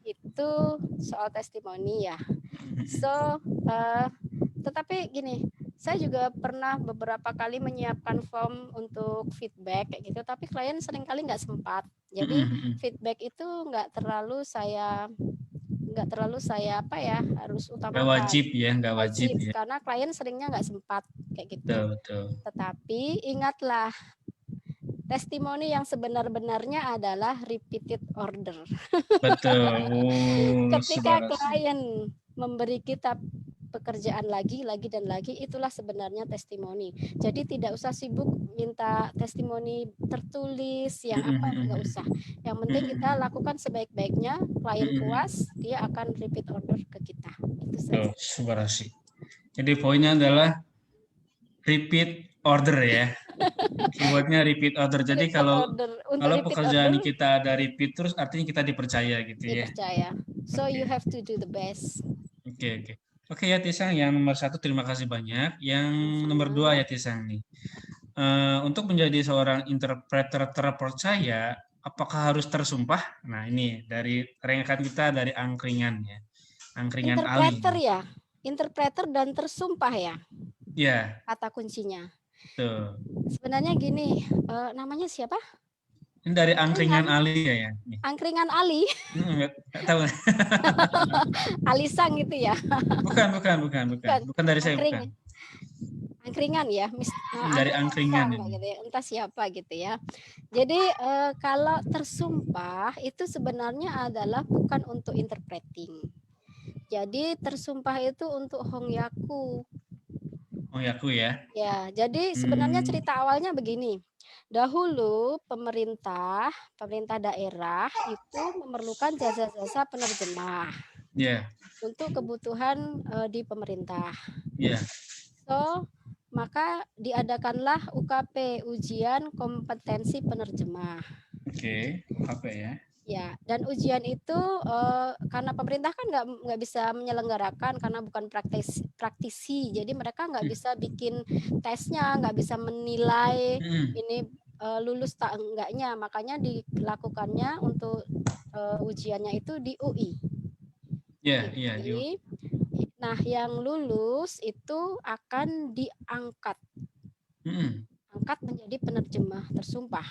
Itu soal testimoni ya. So, tetapi gini, saya juga pernah beberapa kali menyiapkan form untuk feedback kayak gitu, tapi klien seringkali nggak sempat. Jadi feedback itu nggak terlalu saya harus utamakan. Nggak wajib ya, nggak wajib ya. Karena klien seringnya nggak sempat kayak gitu. Betul. Tetapi ingatlah, testimoni yang sebenar-benarnya adalah repeated order. Betul. Ketika klien memberi kita pekerjaan lagi dan lagi, itulah sebenarnya testimoni. Jadi tidak usah sibuk minta testimoni tertulis yang apa, nggak usah. Yang penting kita lakukan sebaik-baiknya, klien puas, dia akan repeat order ke kita. Itu saja. Subhanallah. Jadi poinnya adalah repeat order ya. Keywordnya repeat order. Jadi kalau pekerjaan kita ada repeat terus, artinya kita dipercaya gitu ya. Dipercaya. So you Oke. have to do the best. Oke. Oke ya Tisang, yang nomor 1 terima kasih banyak. Yang nomor 2 ya Tisang nih. Untuk menjadi seorang interpreter terpercaya, apakah harus tersumpah? Nah ini dari rekan kita dari angkringan ya. Angkringan Ali. Interpreter ya, interpreter dan tersumpah ya Ya, kata kuncinya. tuh. Sebenarnya gini, namanya siapa? Ini dari angkringan Angkringan. Ali ya. Nih. Angkringan Ali, Nggak tahu. Alisang gitu ya. Bukan dari saya, bukan. Angkringan ya, Dari angkringan Alisang, ini. gitu ya. Entah siapa gitu ya. Jadi kalau tersumpah itu sebenarnya adalah bukan untuk interpreting. Jadi tersumpah itu untuk Hongyaku. Hongyaku ya. Ya, jadi sebenarnya cerita awalnya begini. Dahulu pemerintah daerah itu memerlukan jasa-jasa penerjemah untuk kebutuhan di pemerintah. So, maka diadakanlah UKP, ujian kompetensi penerjemah. Oke, UKP ya. Ya, dan ujian itu karena pemerintah kan nggak bisa menyelenggarakan karena bukan praktisi, jadi mereka nggak bisa bikin tesnya, nggak bisa menilai ini lulus tak enggaknya, makanya dilakukannya untuk ujiannya itu di UI. Iya. Nah, yang lulus itu akan diangkat. Angkat menjadi penerjemah tersumpah.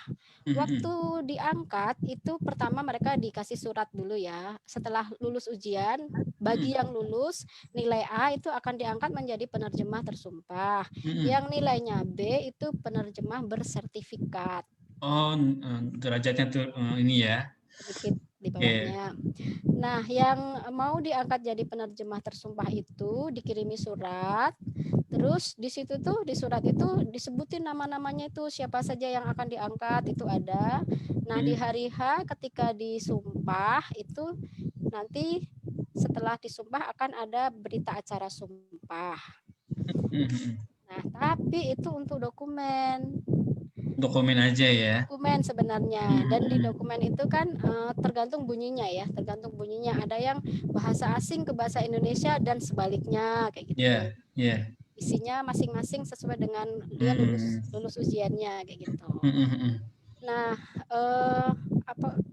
Waktu diangkat itu pertama mereka dikasih surat dulu ya. Setelah lulus ujian, bagi yang lulus nilai A itu akan diangkat menjadi penerjemah tersumpah. Yang nilainya B itu penerjemah bersertifikat. Oh, derajatnya tuh ini ya. Sedikit di bawahnya. Nah, yang mau diangkat jadi penerjemah tersumpah itu dikirimi surat. Terus di situ tuh di surat itu disebutin nama-namanya itu siapa saja yang akan diangkat itu ada. Nah, di hari H ketika disumpah itu nanti setelah disumpah akan ada berita acara sumpah. Nah, tapi itu untuk dokumen aja ya. Dokumen sebenarnya. Dan di dokumen itu kan tergantung bunyinya ya. Tergantung bunyinya. Ada yang bahasa asing ke bahasa Indonesia dan sebaliknya kayak gitu. Iya. Isinya masing-masing sesuai dengan dia lulus ujiannya kayak gitu. Nah,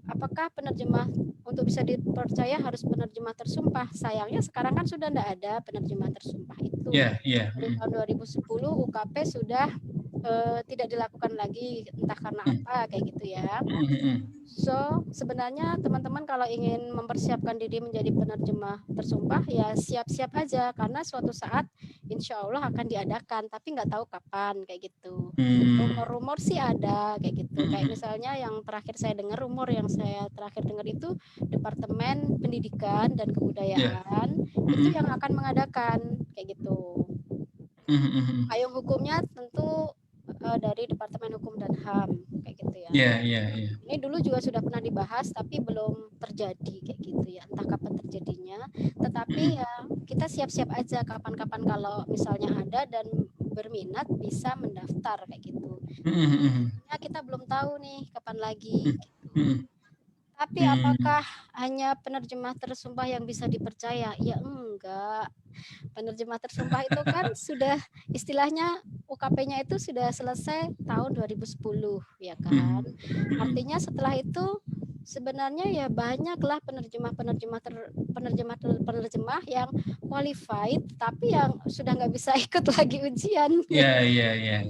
apakah penerjemah untuk bisa dipercaya harus penerjemah tersumpah? Sayangnya sekarang kan sudah tidak ada penerjemah tersumpah itu. Dari tahun 2010 UKP sudah tidak dilakukan lagi, entah karena apa kayak gitu ya. So sebenarnya teman-teman kalau ingin mempersiapkan diri menjadi penerjemah tersumpah ya siap-siap aja, karena suatu saat insya Allah akan diadakan, tapi nggak tahu kapan kayak gitu. Rumor-rumor sih ada kayak gitu. Kayak misalnya yang terakhir saya dengar, rumor yang saya terakhir dengar itu Departemen Pendidikan dan Kebudayaan itu yang akan mengadakan kayak gitu. Payung hukumnya tentu dari Departemen Hukum dan HAM kayak gitu ya. Iya. Ini dulu juga sudah pernah dibahas tapi belum terjadi kayak gitu ya. Entah kapan terjadinya. Tetapi ya kita siap-siap aja kapan-kapan kalau misalnya ada dan berminat bisa mendaftar kayak gitu. Nah, kita belum tahu nih kapan lagi. Gitu. Tapi apakah hanya penerjemah tersumpah yang bisa dipercaya? Ya enggak. Penerjemah tersumpah itu kan sudah istilahnya UKP-nya itu sudah selesai tahun 2010 ya kan. Artinya setelah itu sebenarnya ya banyaklah penerjemah yang qualified tapi yang sudah nggak bisa ikut lagi ujian. Iya.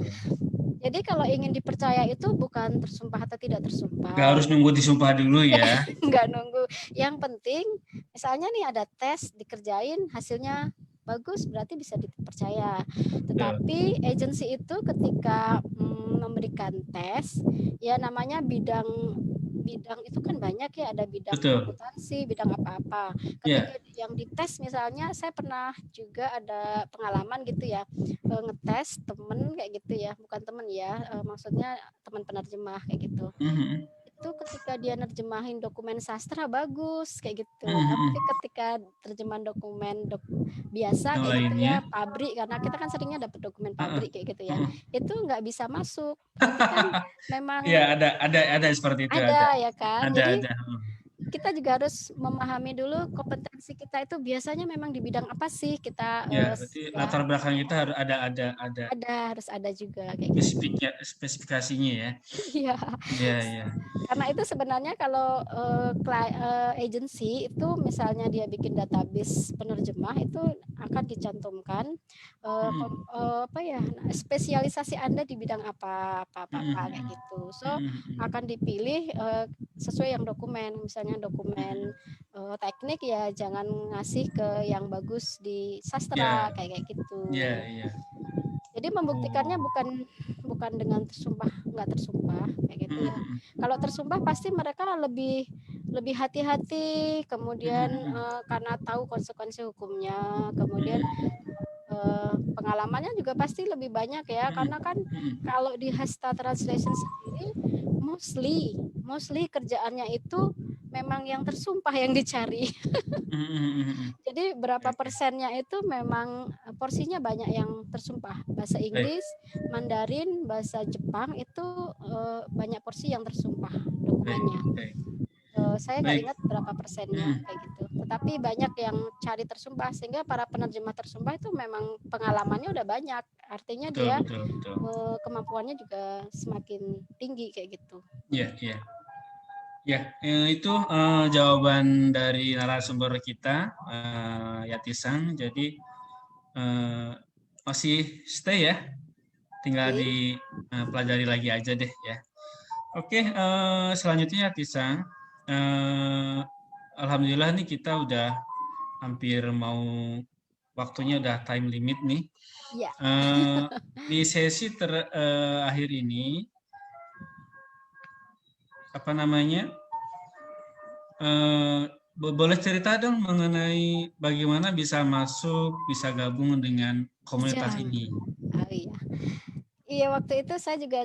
Jadi kalau ingin dipercaya itu bukan tersumpah atau tidak tersumpah. Nggak harus nunggu disumpah dulu ya. Nggak nunggu. Yang penting misalnya nih ada tes dikerjain hasilnya bagus berarti bisa dipercaya. Tetapi agensi itu ketika memberikan tes ya namanya bidang itu kan banyak ya, ada bidang akuntansi, bidang apa-apa. Ketika yang dites misalnya saya pernah juga ada pengalaman gitu ya, ngetes temen kayak gitu ya, bukan temen ya, maksudnya teman penerjemah kayak gitu. Itu ketika dia nerjemahin dokumen sastra bagus kayak gitu. Tapi ketika terjemahan dokumen biasa kayak gitu ya, pabrik, karena kita kan seringnya dapat dokumen pabrik kayak gitu ya, itu nggak bisa masuk. Berarti kan memang Iya, ada seperti itu. Ada ya kan. Jadi kita juga harus memahami dulu kompetensi kita itu biasanya memang di bidang apa sih kita Ya, berarti latar belakang kita harus harus ada juga kayak gitu. spesifikasinya ya. Iya. Iya, iya. Karena itu sebenarnya kalau agency itu misalnya dia bikin database penerjemah itu akan dicantumkan spesialisasi Anda di bidang apa kayak gitu. So akan dipilih sesuai yang dokumen, misalnya dokumen teknik ya jangan ngasih ke yang bagus di sastra kayak gitu. Iya, iya. Jadi membuktikannya bukan dengan nggak tersumpah kayak gitu ya. Kalau tersumpah pasti mereka lebih hati-hati, kemudian karena tahu konsekuensi hukumnya, kemudian pengalamannya juga pasti lebih banyak ya, karena kan kalau di Hasta Translation sendiri mostly kerjaannya itu memang yang tersumpah yang dicari. Jadi berapa persennya itu memang porsinya banyak yang tersumpah. Bahasa Inggris, Mandarin, bahasa Jepang itu banyak porsi yang tersumpah dokumennya. Saya nggak ingat berapa persennya kayak gitu. Tetapi banyak yang cari tersumpah sehingga para penerjemah tersumpah itu memang pengalamannya udah banyak. Artinya dia kemampuannya juga semakin tinggi kayak gitu. Iya, iya. Ya, itu jawaban dari narasumber kita, Yatisang. Jadi masih stay ya, tinggal dipelajari lagi aja deh ya. Oke, selanjutnya Yatisang. Alhamdulillah nih kita udah hampir mau waktunya udah time limit nih. Ya. Di sesi terakhir ini apa namanya? Boleh cerita dong mengenai bagaimana bisa gabung dengan komunitas ini. Oh iya. Iya, waktu itu saya juga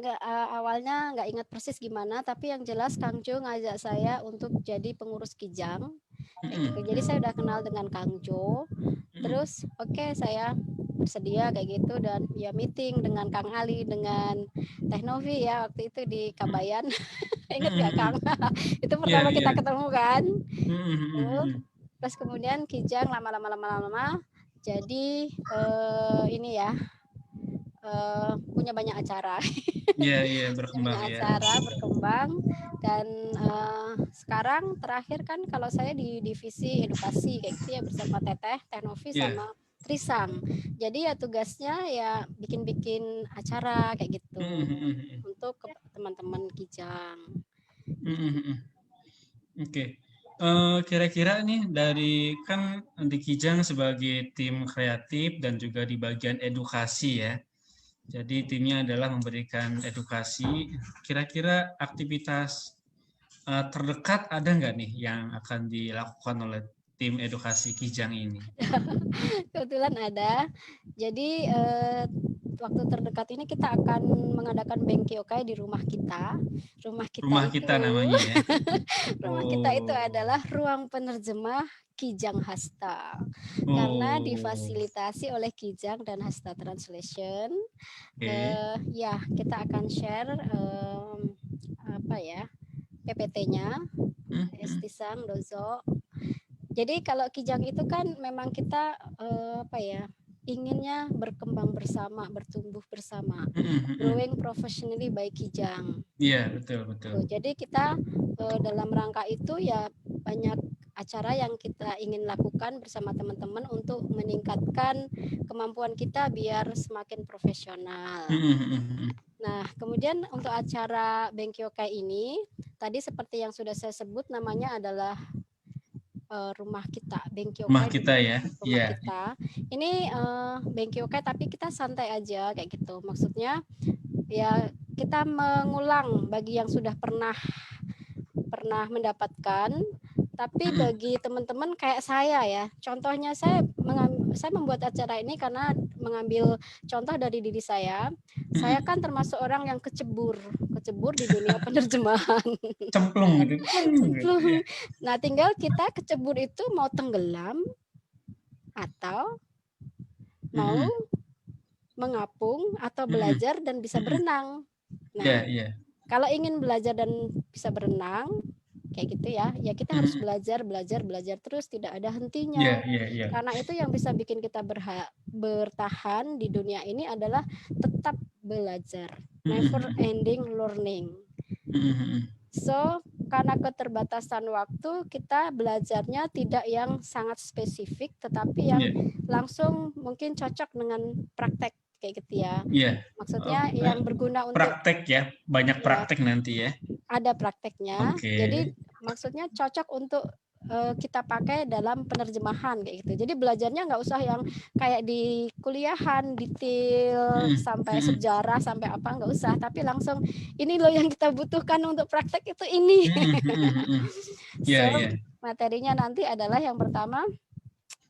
awalnya nggak ingat persis gimana, tapi yang jelas Kang Jo ngajak saya untuk jadi pengurus Kijang. Kayak gitu. Jadi saya udah kenal dengan Kang Jo. Terus saya bersedia kayak gitu dan ya meeting dengan Kang Ali, dengan Teh Novi ya waktu itu di Kabayan. Ingat nggak Kang? Itu pertama kita ketemu kan. Terus kemudian Kijang lama-lama jadi ini ya punya banyak acara. Iya, berkembang banyak acara berkembang dan sekarang terakhir kan kalau saya di divisi edukasi kayak gitu ya bersama Teh Novi sama Trisam. Jadi ya tugasnya ya bikin acara kayak gitu untuk teman-teman Kijang. Oke. Kira-kira nih dari kan di Kijang sebagai tim kreatif dan juga di bagian edukasi ya. Jadi timnya adalah memberikan edukasi. Kira-kira aktivitas terdekat ada nggak nih yang akan dilakukan oleh tim edukasi Kijang ini? Kebetulan ada. Jadi waktu terdekat ini kita akan mengadakan Bengkyokai di rumah kita. Rumah kita namanya ya. Rumah kita itu adalah ruang penerjemah Kijang Hasta. Karena difasilitasi oleh Kijang dan Hasta Translation. Ya, kita akan share PPT-nya. Estisang Dozo. Jadi kalau Kijang itu kan memang kita inginnya berkembang bersama, bertumbuh bersama. Growing professionally by Kijang. Iya, betul. Jadi kita dalam rangka itu ya banyak acara yang kita ingin lakukan bersama teman-teman untuk meningkatkan kemampuan kita biar semakin profesional. Nah, kemudian untuk acara Bengkyokai ini, tadi seperti yang sudah saya sebut namanya adalah rumah kita, Bengkyokai. Rumah kita ya. Rumah kita. Ini Bengkyokai tapi kita santai aja kayak gitu. Maksudnya ya kita mengulang bagi yang sudah pernah mendapatkan, tapi bagi teman-teman kayak saya ya. Contohnya saya membuat acara ini karena mengambil contoh dari diri saya. Saya kan termasuk orang yang kecebur di dunia penerjemahan. Cemplung gitu. Nah, tinggal kita kecebur itu mau tenggelam atau mau mengapung atau belajar dan bisa berenang. Nah, kalau ingin belajar dan bisa berenang, kayak gitu ya. Ya kita harus belajar terus, tidak ada hentinya. Karena itu yang bisa bikin kita bertahan di dunia ini adalah tetap belajar, never ending learning. So, karena keterbatasan waktu, kita belajarnya tidak yang sangat spesifik, tetapi yang langsung mungkin cocok dengan praktek kayak gitu ya. Maksudnya yang berguna untuk praktek ya, banyak praktek nanti ya. Ada prakteknya. Jadi maksudnya cocok untuk kita pakai dalam penerjemahan kayak gitu. Jadi belajarnya nggak usah yang kayak di kuliahan detail sampai sejarah sampai apa, nggak usah. Tapi langsung ini loh yang kita butuhkan untuk praktek itu ini. Materinya nanti adalah yang pertama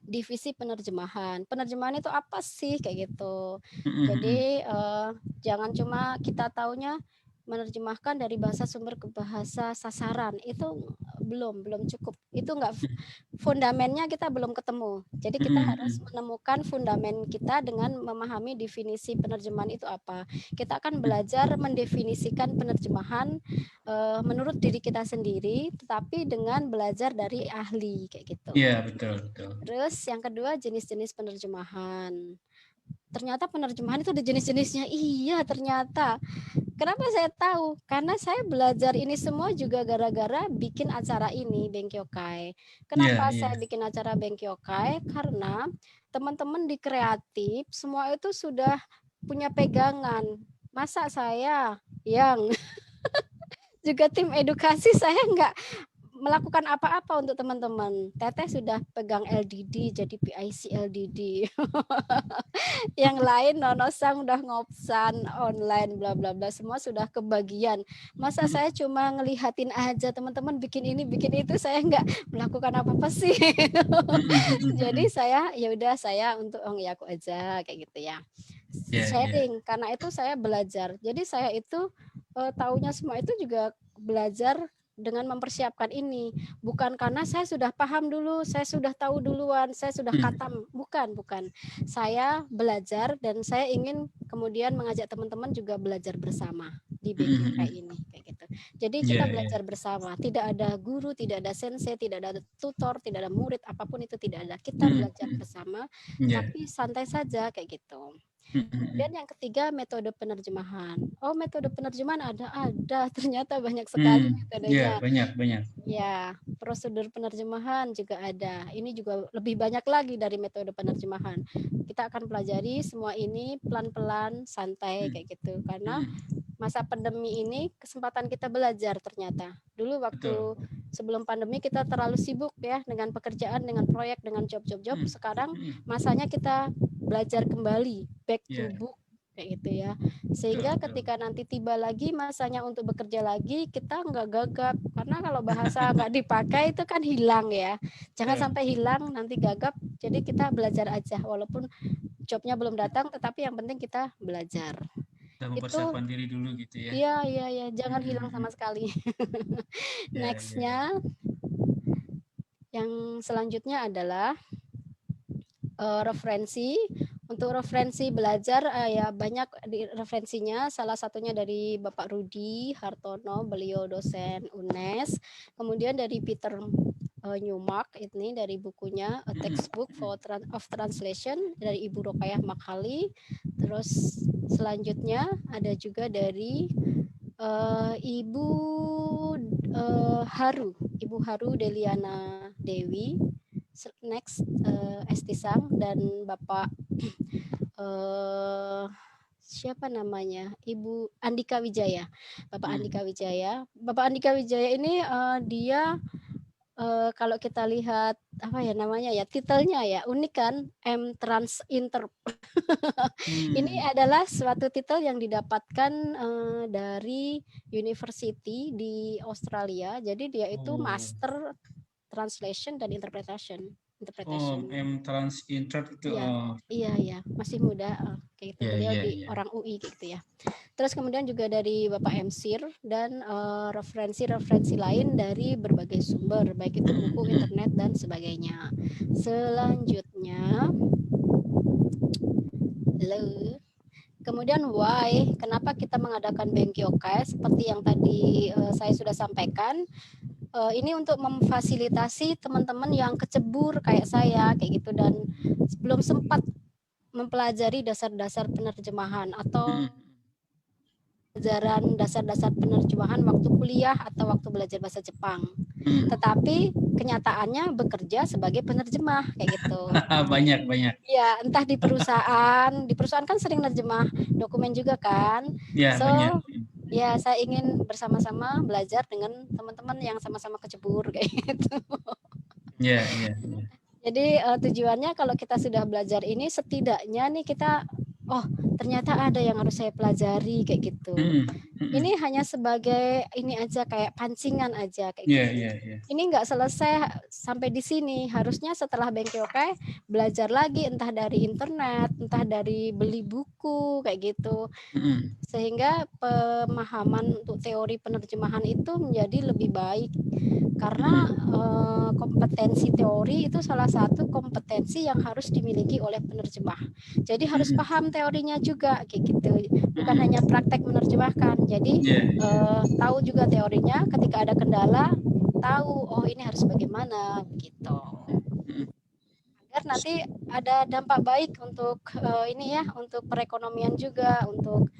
divisi penerjemahan. Penerjemahan itu apa sih kayak gitu. Jadi jangan cuma kita taunya menerjemahkan dari bahasa sumber ke bahasa sasaran, itu belum cukup. Itu enggak, fundamennya kita belum ketemu. Jadi kita harus menemukan fundamen kita dengan memahami definisi penerjemahan itu apa. Kita akan belajar mendefinisikan penerjemahan menurut diri kita sendiri, tetapi dengan belajar dari ahli kayak gitu. Iya, betul. Terus yang kedua, jenis-jenis penerjemahan. Ternyata penerjemahan itu ada jenis-jenisnya. Iya, ternyata. Kenapa saya tahu? Karena saya belajar ini semua juga gara-gara bikin acara ini, Bengkyokai. Kenapa saya bikin acara Bengkyokai? Karena teman-teman di kreatif semua itu sudah punya pegangan. Masa saya yang juga tim edukasi, saya nggak melakukan apa-apa untuk teman-teman. Teteh sudah pegang LDD, jadi PIC LDD. Yang lain Nonosang udah ngopsan online, bla bla bla, semua sudah kebagian. Masa saya cuma ngelihatin aja teman-teman bikin ini, bikin itu, saya nggak melakukan apa-apa sih. Jadi saya ya udah, saya untuk ya aku aja kayak gitu ya. Sharing, karena itu saya belajar. Jadi saya itu taunya semua itu juga belajar dengan mempersiapkan ini, bukan karena saya sudah paham dulu, saya sudah tahu duluan, saya sudah khatam, bukan. Saya belajar dan saya ingin kemudian mengajak teman-teman juga belajar bersama di Bengkyokai ini kayak gitu. Jadi kita belajar bersama, tidak ada guru, tidak ada sensei, tidak ada tutor, tidak ada murid, apapun itu tidak ada. Kita belajar bersama, tapi santai saja kayak gitu. Kemudian yang ketiga, metode penerjemahan. Oh, metode penerjemahan ada, ternyata banyak sekali metodenya. Banyak. Ya, prosedur penerjemahan juga ada. Ini juga lebih banyak lagi dari metode penerjemahan. Kita akan pelajari semua ini pelan-pelan, santai kayak gitu. Karena masa pandemi ini kesempatan kita belajar ternyata. Dulu waktu sebelum pandemi kita terlalu sibuk ya dengan pekerjaan, dengan proyek, dengan job. Sekarang masanya kita belajar kembali, back to book kayak gitu ya. Sehingga ketika nanti tiba lagi masanya untuk bekerja lagi, kita nggak gagap. Karena kalau bahasa nggak dipakai itu kan hilang ya. Jangan sampai hilang, nanti gagap. Jadi kita belajar aja, walaupun jobnya belum datang, tetapi yang penting kita belajar. Kita mempersiapkan diri dulu gitu ya. Iya, jangan hilang sama sekali. Nextnya, yang selanjutnya adalah referensi. Untuk referensi belajar ya banyak di referensinya, salah satunya dari Bapak Rudi Hartono, beliau dosen UNES. Kemudian dari Peter Newmark, ini dari bukunya A Textbook of Translation dari Ibu Rokayah Makhali. Terus selanjutnya ada juga dari Ibu Haru Deliana Dewi. Next, Estisang dan Bapak siapa namanya, Ibu Andika Wijaya. Bapak Andika Wijaya. Bapak Andika Wijaya ini dia kalau kita lihat apa ya namanya ya, titelnya ya unik kan, M-Trans Interp. Ini adalah suatu titel yang didapatkan dari university di Australia. Jadi dia itu master translation dan interpretation. M-Trans Interp itu. Iya, masih muda kayak gitu. Beliau di orang UI gitu ya. Terus kemudian juga dari Bapak Emsir dan referensi-referensi lain dari berbagai sumber, baik itu buku, internet dan sebagainya. Selanjutnya, kemudian why, kenapa kita mengadakan Bengkyokai seperti yang tadi saya sudah sampaikan. ini untuk memfasilitasi teman-teman yang kecebur kayak saya kayak gitu dan belum sempat mempelajari dasar-dasar penerjemahan atau pelajaran dasar-dasar penerjemahan waktu kuliah atau waktu belajar bahasa Jepang. Tetapi kenyataannya bekerja sebagai penerjemah kayak gitu. Banyak. Ya, entah di perusahaan kan sering nerjemah dokumen juga kan. Ya, So, banyak. ya saya ingin bersama-sama belajar dengan teman-teman yang sama-sama kecebur kayak gitu. Ya. Jadi tujuannya kalau kita sudah belajar ini setidaknya nih kita, oh ternyata ada yang harus saya pelajari kayak gitu. Ini hanya sebagai ini aja kayak pancingan aja kayak gitu. Ini nggak selesai sampai di sini. Harusnya setelah Bengkyokai belajar lagi entah dari internet, entah dari beli buku kayak gitu. Sehingga pemahaman untuk teori penerjemahan itu menjadi lebih baik. Karena kompetensi teori itu salah satu kompetensi yang harus dimiliki oleh penerjemah. Jadi harus paham teorinya juga kayak gitu. Bukan hanya praktek menerjemahkan. Jadi tahu juga teorinya, ketika ada kendala tahu oh ini harus bagaimana gitu. Agar nanti ada dampak baik untuk ini ya, untuk perekonomian juga, untuk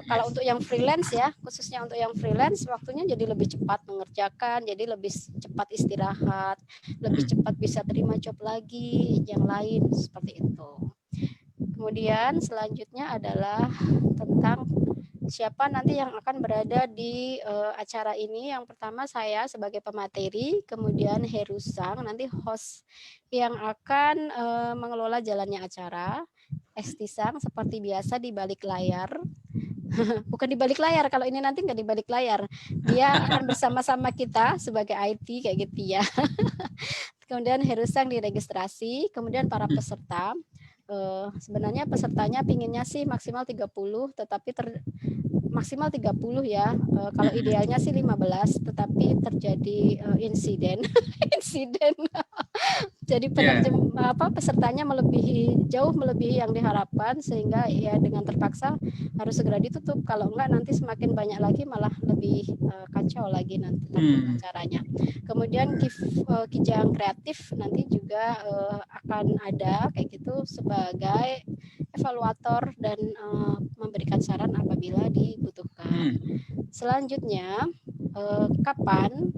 kalau untuk yang freelance ya, khususnya untuk yang freelance waktunya jadi lebih cepat mengerjakan, jadi lebih cepat istirahat, lebih cepat bisa terima job lagi yang lain seperti itu. Kemudian selanjutnya adalah tentang siapa nanti yang akan berada di acara ini. Yang pertama saya sebagai pemateri, kemudian Herusang nanti host yang akan mengelola jalannya acara. Estisang seperti biasa di balik layar. Bukan di balik layar, kalau ini nanti nggak di balik layar. Dia akan bersama-sama kita sebagai IT kayak gitu ya. Kemudian Herusang di registrasi, kemudian para peserta. Sebenarnya pesertanya pinginnya sih maksimal 30, tetapi maksimal 30 ya. Kalau idealnya sih 15, tetapi terjadi insiden. Jadi pesertanya jauh melebihi yang diharapkan, sehingga ya dengan terpaksa harus segera ditutup. Kalau enggak nanti semakin banyak lagi malah lebih kacau lagi nanti acaranya. Kemudian Kijang Kreatif nanti juga akan ada kayak gitu sebagai evaluator dan memberikan saran apabila dibutuhkan. Selanjutnya kapan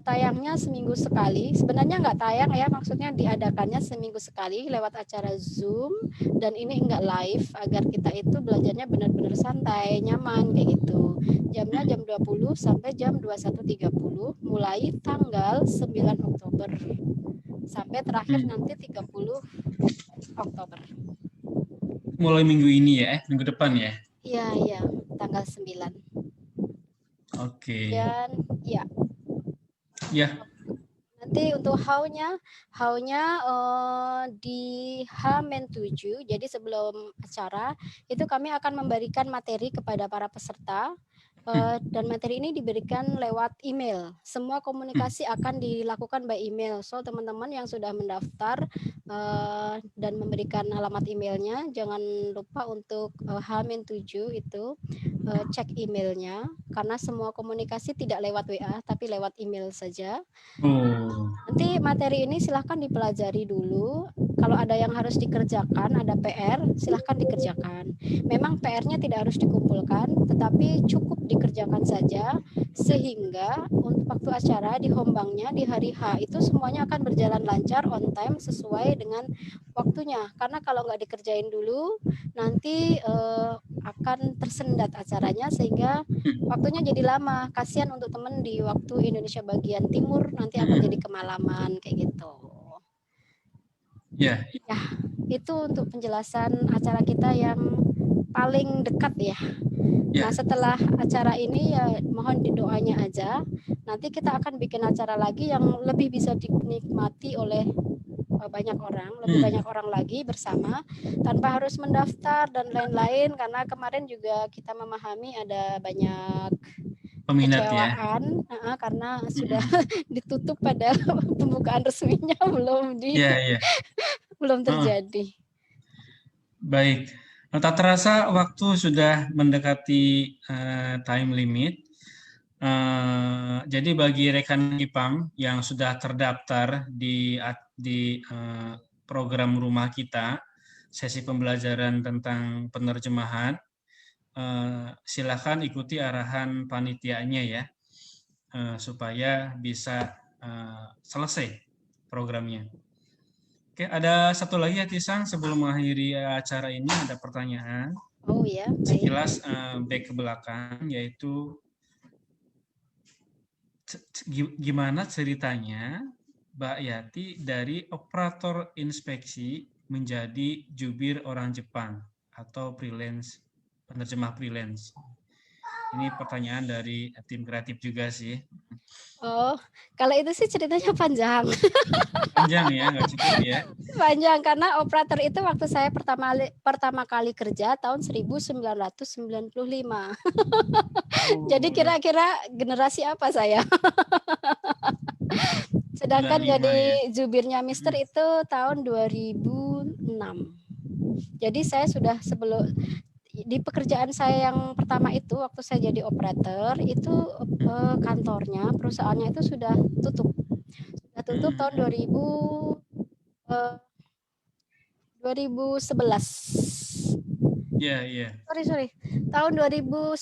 tayangnya seminggu sekali. Sebenarnya nggak tayang ya, maksudnya diadakannya seminggu sekali lewat acara Zoom, dan ini nggak live agar kita itu belajarnya benar-benar santai, nyaman kayak gitu. Jamnya jam 20 sampai jam 21.30 mulai tanggal 9 Oktober sampai terakhir nanti 30 Oktober. Mulai minggu ini ya, minggu depan ya? Iya, tanggal 9. Oke. Dan ya. Nanti untuk how-nya di H-7, jadi sebelum acara itu kami akan memberikan materi kepada para peserta. Dan materi ini diberikan lewat email. Semua komunikasi akan dilakukan by email. So teman-teman yang sudah mendaftar dan memberikan alamat emailnya, jangan lupa untuk H-7 itu cek emailnya, karena semua komunikasi tidak lewat WA tapi lewat email saja. Nanti materi ini silahkan dipelajari dulu. Kalau ada yang harus dikerjakan, ada PR, silahkan dikerjakan. Memang PR-nya tidak harus dikumpulkan, tetapi cukup dikerjakan saja, sehingga untuk waktu acara di Hombangnya di hari H itu semuanya akan berjalan lancar, on time, sesuai dengan waktunya. Karena kalau nggak dikerjain dulu, nanti akan tersendat acaranya, sehingga waktunya jadi lama. Kasihan untuk teman di waktu Indonesia bagian timur, nanti akan jadi kemalaman kayak gitu. Ya, itu untuk penjelasan acara kita yang paling dekat ya. Nah, setelah acara ini ya mohon doanya aja. Nanti kita akan bikin acara lagi yang lebih bisa dinikmati oleh banyak orang, lebih banyak orang lagi bersama, tanpa harus mendaftar dan lain-lain, karena kemarin juga kita memahami ada banyak peminat kecewaan ya, karena sudah ditutup pada pembukaan resminya belum terjadi. Baik, tak terasa waktu sudah mendekati time limit. Jadi bagi rekan IPAM yang sudah terdaftar di program rumah kita, sesi pembelajaran tentang penerjemahan, silakan ikuti arahan panitianya ya, supaya bisa selesai programnya. Oke, ada satu lagi ya Tisang, sebelum mengakhiri acara ini ada pertanyaan. Oh ya, baik. Sekilas back ke belakang, yaitu gimana ceritanya Mbak Yati dari operator inspeksi menjadi jubir orang Jepang atau freelance, penerjemah freelance. Ini pertanyaan dari tim kreatif juga sih. Oh, kalau itu sih ceritanya panjang. Panjang ya, nggak cukup ya. Panjang karena operator itu waktu saya pertama kali kerja tahun 1995. Jadi kira-kira generasi apa saya? Sedangkan 95 jadi ya. jubirnya Mister itu tahun 2006. Jadi saya sudah sebelum di pekerjaan saya yang pertama itu waktu saya jadi operator itu kantornya perusahaannya itu sudah tutup tahun 2011. Iya, iya. Sorry. Tahun 2001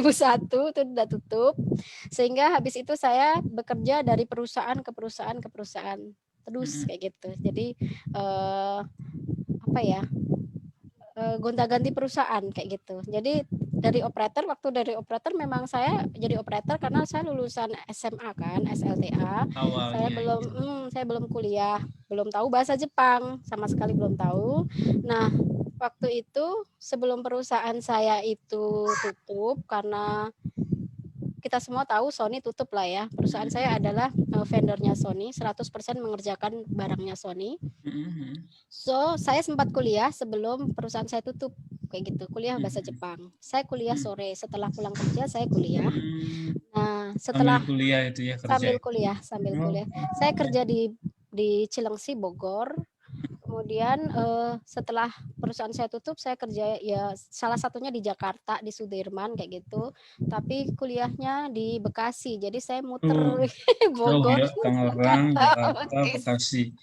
itu sudah tutup. Sehingga habis itu saya bekerja dari perusahaan ke perusahaan terus kayak gitu. Jadi gonta-ganti perusahaan kayak gitu. Jadi dari operator memang saya jadi operator karena saya lulusan SMA kan, SLTA. Awalnya Saya belum kuliah, belum tahu bahasa Jepang, sama sekali belum tahu. Nah, waktu itu sebelum perusahaan saya itu tutup karena kita semua tahu Sony tutup lah ya. Perusahaan saya adalah vendornya Sony, 100% mengerjakan barangnya Sony. So, saya sempat kuliah sebelum perusahaan saya tutup. Kayak gitu, kuliah bahasa Jepang. Saya kuliah sore, setelah pulang kerja saya kuliah. Nah, setelah sambil kuliah itu ya kerja. Sambil kuliah. Saya kerja di Cilengsi, Bogor. Kemudian setelah perusahaan saya tutup, saya kerja ya salah satunya di Jakarta, di Sudirman kayak gitu. Tapi kuliahnya di Bekasi, jadi saya muter Bogor, ya, Tangerang, Jakarta, Bekasi.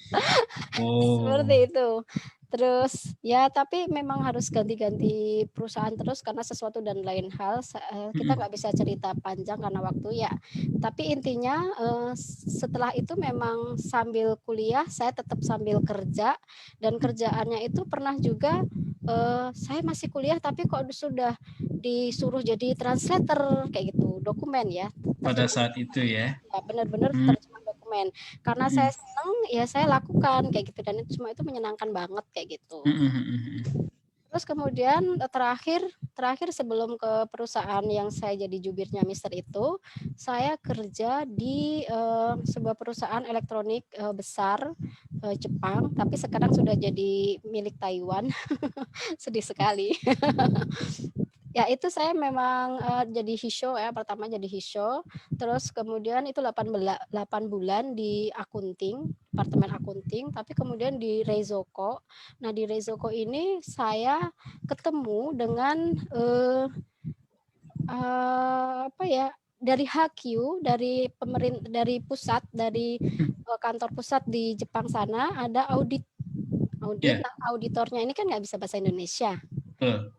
Seperti itu. Terus ya tapi memang harus ganti-ganti perusahaan terus karena sesuatu dan lain hal. Kita nggak bisa cerita panjang karena waktu ya. Tapi intinya setelah itu memang sambil kuliah saya tetap sambil kerja dan kerjaannya itu pernah juga saya masih kuliah tapi kok sudah disuruh jadi translator kayak gitu, dokumen ya. Pada saat itu ya. Ya benar-benar terjemah dokumen. Karena saya senang ya saya lakukan kayak gitu dan itu semua itu menyenangkan banget kayak gitu. Terus kemudian terakhir sebelum ke perusahaan yang saya jadi jubirnya Mister itu, saya kerja di sebuah perusahaan elektronik besar Jepang, tapi sekarang sudah jadi milik Taiwan. Sedih sekali. Ya itu saya memang jadi hisho ya, pertama jadi hisho, terus kemudian itu 8 bulan di akunting, departemen akunting, tapi kemudian di Reizoko. Nah di Reizoko ini saya ketemu dengan dari HQ, dari pusat, dari kantor pusat di Jepang sana ada audit. Nah, auditornya ini kan nggak bisa bahasa Indonesia.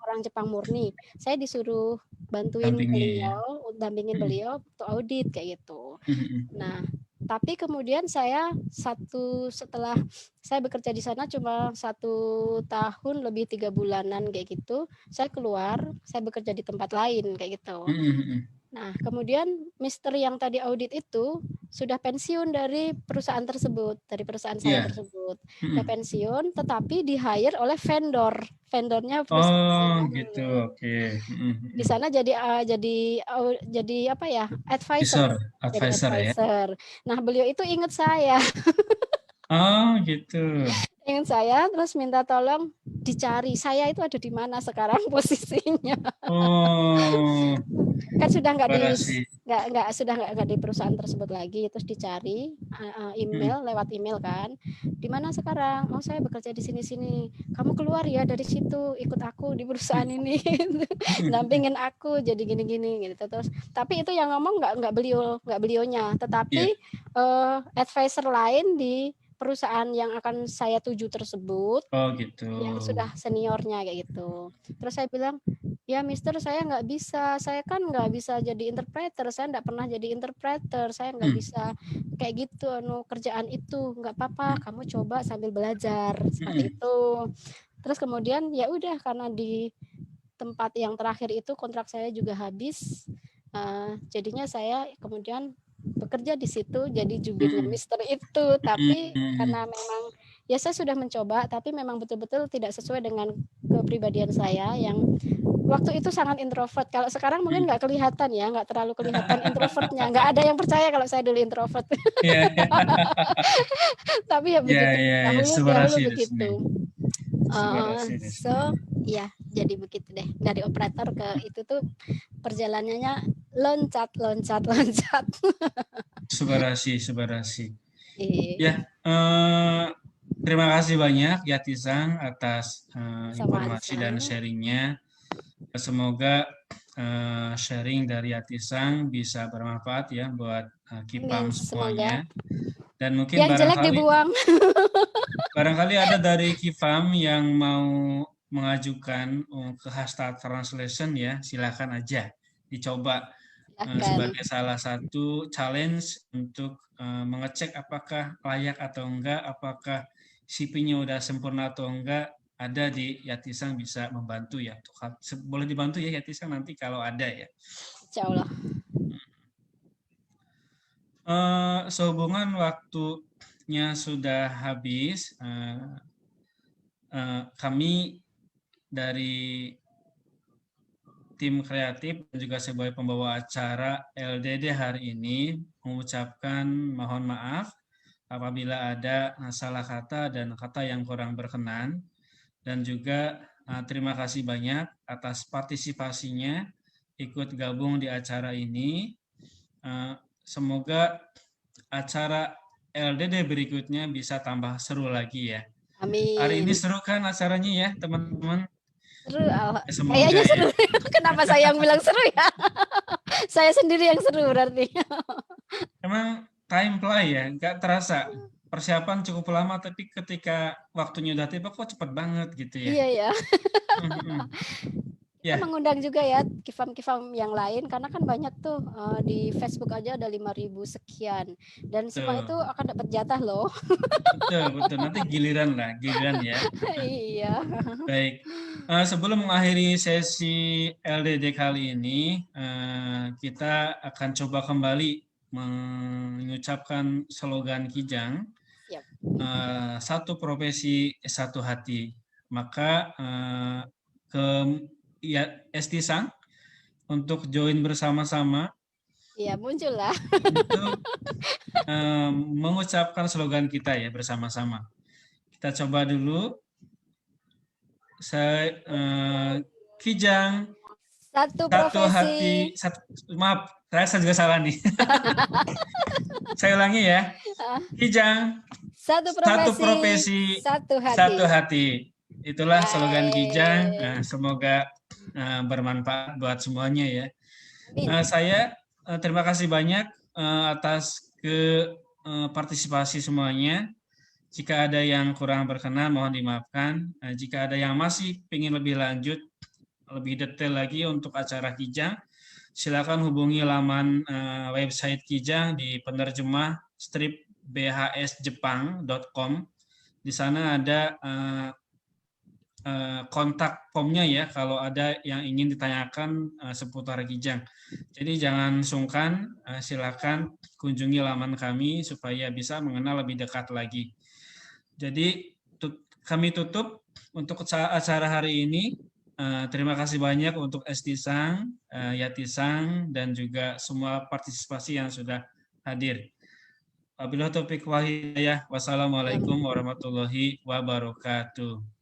Orang Jepang murni. Saya disuruh dampingin beliau untuk audit kayak gitu. Nah, tapi kemudian saya setelah saya bekerja di sana cuma 1 tahun lebih 3 bulanan kayak gitu, saya keluar, saya bekerja di tempat lain kayak gitu. Nah, kemudian Mister yang tadi audit itu sudah pensiun dari perusahaan saya tersebut. Sudah pensiun, tetapi di-hire oleh vendornya perusahaan. Oh, gitu. Oke. Di sana jadi apa ya? Advisor ya. Nah, beliau itu ingat saya. Oh, gitu. Ingat saya terus minta tolong dicari saya itu ada di mana sekarang posisinya. Oh, Kan sudah berarti. nggak di perusahaan tersebut lagi, terus dicari email lewat email kan, di mana sekarang, oh saya bekerja di sini, kamu keluar ya dari situ, ikut aku di perusahaan ini, dampingin aku jadi gini gitu. Terus tapi itu yang ngomong nggak beliaunya, tetapi advisor lain di perusahaan yang akan saya tuju tersebut, Oh gitu. yang sudah seniornya kayak gitu. Terus saya bilang, ya Mister, saya nggak bisa, saya kan nggak bisa jadi interpreter, saya nggak pernah jadi interpreter, saya nggak bisa kayak gitu, kerjaan itu nggak apa-apa, kamu coba sambil belajar seperti itu. Terus kemudian ya udah, karena di tempat yang terakhir itu kontrak saya juga habis, jadinya saya kemudian bekerja di situ jadi jubirnya Mister itu. Tapi karena memang ya saya sudah mencoba, tapi memang betul-betul tidak sesuai dengan kepribadian saya yang waktu itu sangat introvert. Kalau sekarang mungkin nggak kelihatan ya, nggak terlalu kelihatan introvertnya. Nggak ada yang percaya kalau saya dulu introvert. Tapi ya begitu, dahulu begitu. So ya jadi begitu deh, dari operator ke itu tuh perjalanannya loncat. Subarasi. Ya, terima kasih banyak Yati Sang atas informasi dan sharingnya. Semoga sharing dari Yati Sang bisa bermanfaat ya buat KIPAM semuanya. Dan mungkin yang jelek dibuang. Barangkali ada dari KIPAM yang mau mengajukan ke Hasta Translation ya, silakan aja dicoba sebagai salah satu challenge untuk mengecek apakah layak atau enggak, apakah CP-nya udah sempurna atau enggak. Ada di Yati Sang bisa membantu ya. Boleh dibantu ya Yati Sang nanti kalau ada ya. Insya Allah. Sehubungan waktunya sudah habis, kami dari tim kreatif dan juga sebagai pembawa acara LDD hari ini mengucapkan mohon maaf apabila ada salah kata dan kata yang kurang berkenan, dan juga terima kasih banyak atas partisipasinya ikut gabung di acara ini. Semoga acara LDD berikutnya bisa tambah seru lagi ya. Amin. Hari ini seru kan acaranya ya teman-teman? Seru, kayaknya seru. Kenapa saya yang bilang seru ya? Saya sendiri yang seru berarti. Emang time fly ya, nggak terasa. Persiapan cukup lama, tapi ketika waktunya udah tiba kok cepet banget gitu ya. Iya ya. Kita mengundang juga ya kifam-kifam yang lain, karena kan banyak tuh di Facebook aja ada 5.000 sekian, dan semua itu akan dapat jatah loh. Betul. Nanti giliran ya. Iya. Baik. Sebelum mengakhiri sesi LDD kali ini, kita akan coba kembali mengucapkan slogan Kijang. Satu profesi, satu hati. Maka Esti Sang untuk join bersama-sama. Iya, muncullah. Untuk mengucapkan slogan kita ya bersama-sama. Kita coba dulu. Kijang. Satu hati. Maaf, saya juga salah nih. Saya ulangi ya. Kijang. Satu profesi, satu hati. Itulah slogan Kijang. Semoga bermanfaat buat semuanya ya. Saya terima kasih banyak atas partisipasi semuanya. Jika ada yang kurang berkenan mohon dimaafkan. Jika ada yang masih ingin lebih lanjut, lebih detail lagi untuk acara Kijang, silakan hubungi laman website Kijang di penerjemah bhsjepang.com. Di sana ada kontak formnya ya kalau ada yang ingin ditanyakan seputar Kijang. Jadi jangan sungkan, silakan kunjungi laman kami supaya bisa mengenal lebih dekat lagi. Jadi kami tutup untuk acara hari ini. Terima kasih banyak untuk Esti Sang, Yati Sang, dan juga semua partisipasi yang sudah hadir. Wabillahi taufiq wal hidayah. Wassalamualaikum warahmatullahi wabarakatuh.